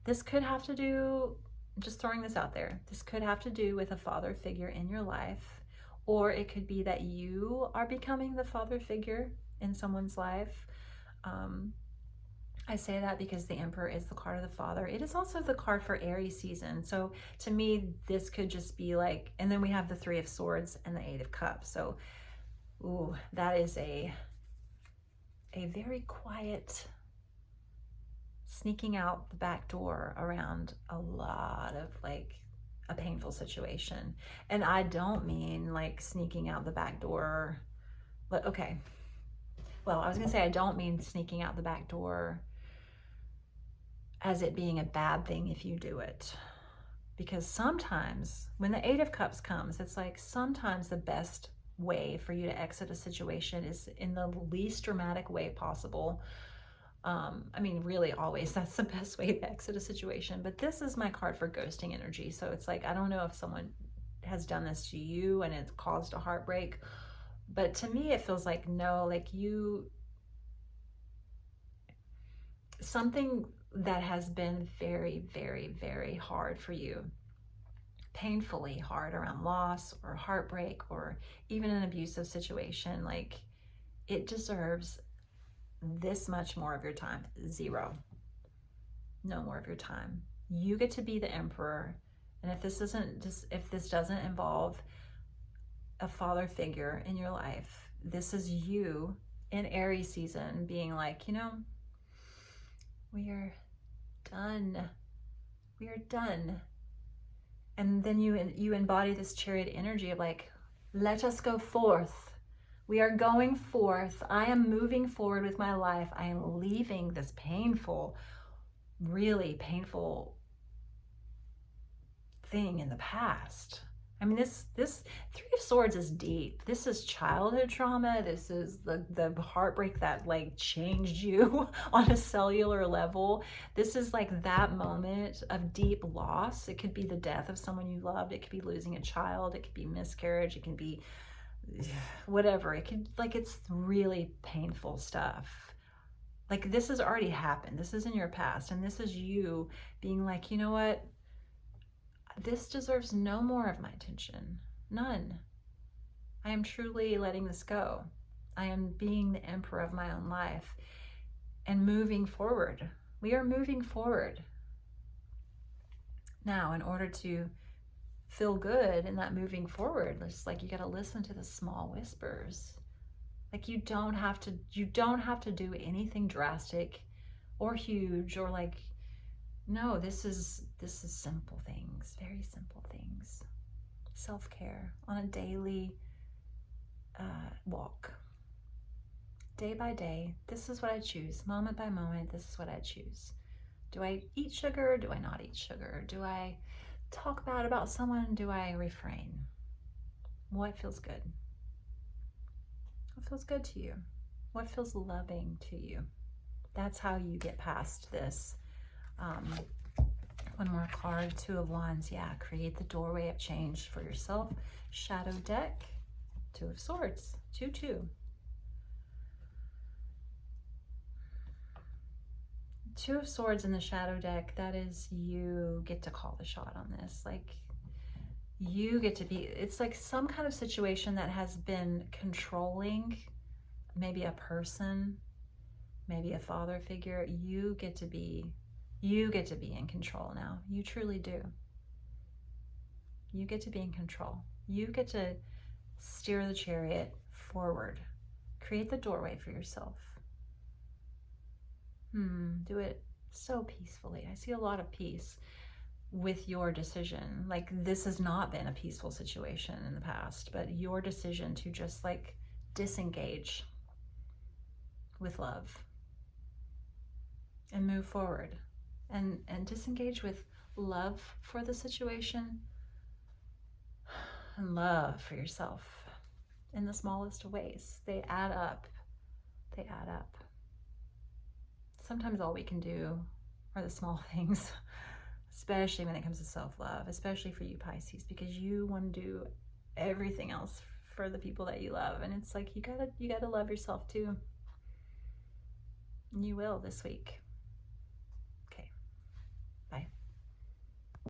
This could have to do, just throwing this out there, this could have to do with a father figure in your life, or it could be that you are becoming the father figure in someone's life. I say that because the Emperor is the card of the father. It is also the card for Aries season. So to me, this could just be like, and then we have the 3 of Swords and the 8 of Cups. So, ooh, that is a very quiet sneaking out the back door around a lot of like a painful situation. And I don't mean like sneaking out the back door, but okay. Well, I was gonna say, I don't mean sneaking out the back door as it being a bad thing if you do it. Because sometimes when the 8 of Cups comes, it's like sometimes the best way for you to exit a situation is in the least dramatic way possible. I mean, really always that's the best way to exit a situation. But this is my card for ghosting energy. So it's like, I don't know if someone has done this to you and it's caused a heartbreak. But to me, it feels like, no, like something that has been very, very, very hard for you, painfully hard around loss or heartbreak or even an abusive situation, like it deserves this much more of your time. 0. No more of your time. You get to be the Emperor. And if this doesn't involve a father figure in your life, this is you in Aries season being like, you know, we are done. We are done. And then you embody this Chariot energy of like, let us go forth. We are going forth. I am moving forward with my life. I am leaving this painful, really painful thing in the past. I mean, this 3 of Swords is deep. This is childhood trauma. This is the heartbreak that like changed you on a cellular level. This is like that moment of deep loss. It could be the death of someone you loved. It could be losing a child. It could be miscarriage. It can be whatever. It could, like, it's really painful stuff. Like, this has already happened. This is in your past. And this is you being like, you know what? This deserves no more of my attention. None. I am truly letting this go. I am being the Emperor of my own life and moving forward. We are moving forward. Now, in order to feel good in that moving forward, it's like you got to listen to the small whispers. Like you don't have to do anything drastic or huge or like, no, this is simple things, very simple things. Self-care on a daily walk. Day by day, this is what I choose. Moment by moment, this is what I choose. Do I eat sugar? Do I not eat sugar? Do I talk bad about someone? Do I refrain? What feels good? What feels good to you? What feels loving to you? That's how you get past this. One more card, 2 of Wands. Yeah, create the doorway of change for yourself. Shadow deck, 2 of Swords, 2-2. 2 of Swords in the shadow deck, that is, you get to call the shot on this. Like, you get to be, it's like some kind of situation that has been controlling, maybe a person, maybe a father figure. You get to be in control now. You truly do. You get to be in control. You get to steer the chariot forward. Create the doorway for yourself. Do it so peacefully. I see a lot of peace with your decision. Like, this has not been a peaceful situation in the past, but your decision to just like disengage with love and move forward and disengage with love for the situation and love for yourself in the smallest ways. They add up. They add up. Sometimes all we can do are the small things, especially when it comes to self-love, especially for you Pisces, because you want to do everything else for the people that you love. And it's like, you gotta love yourself too. And you will this week.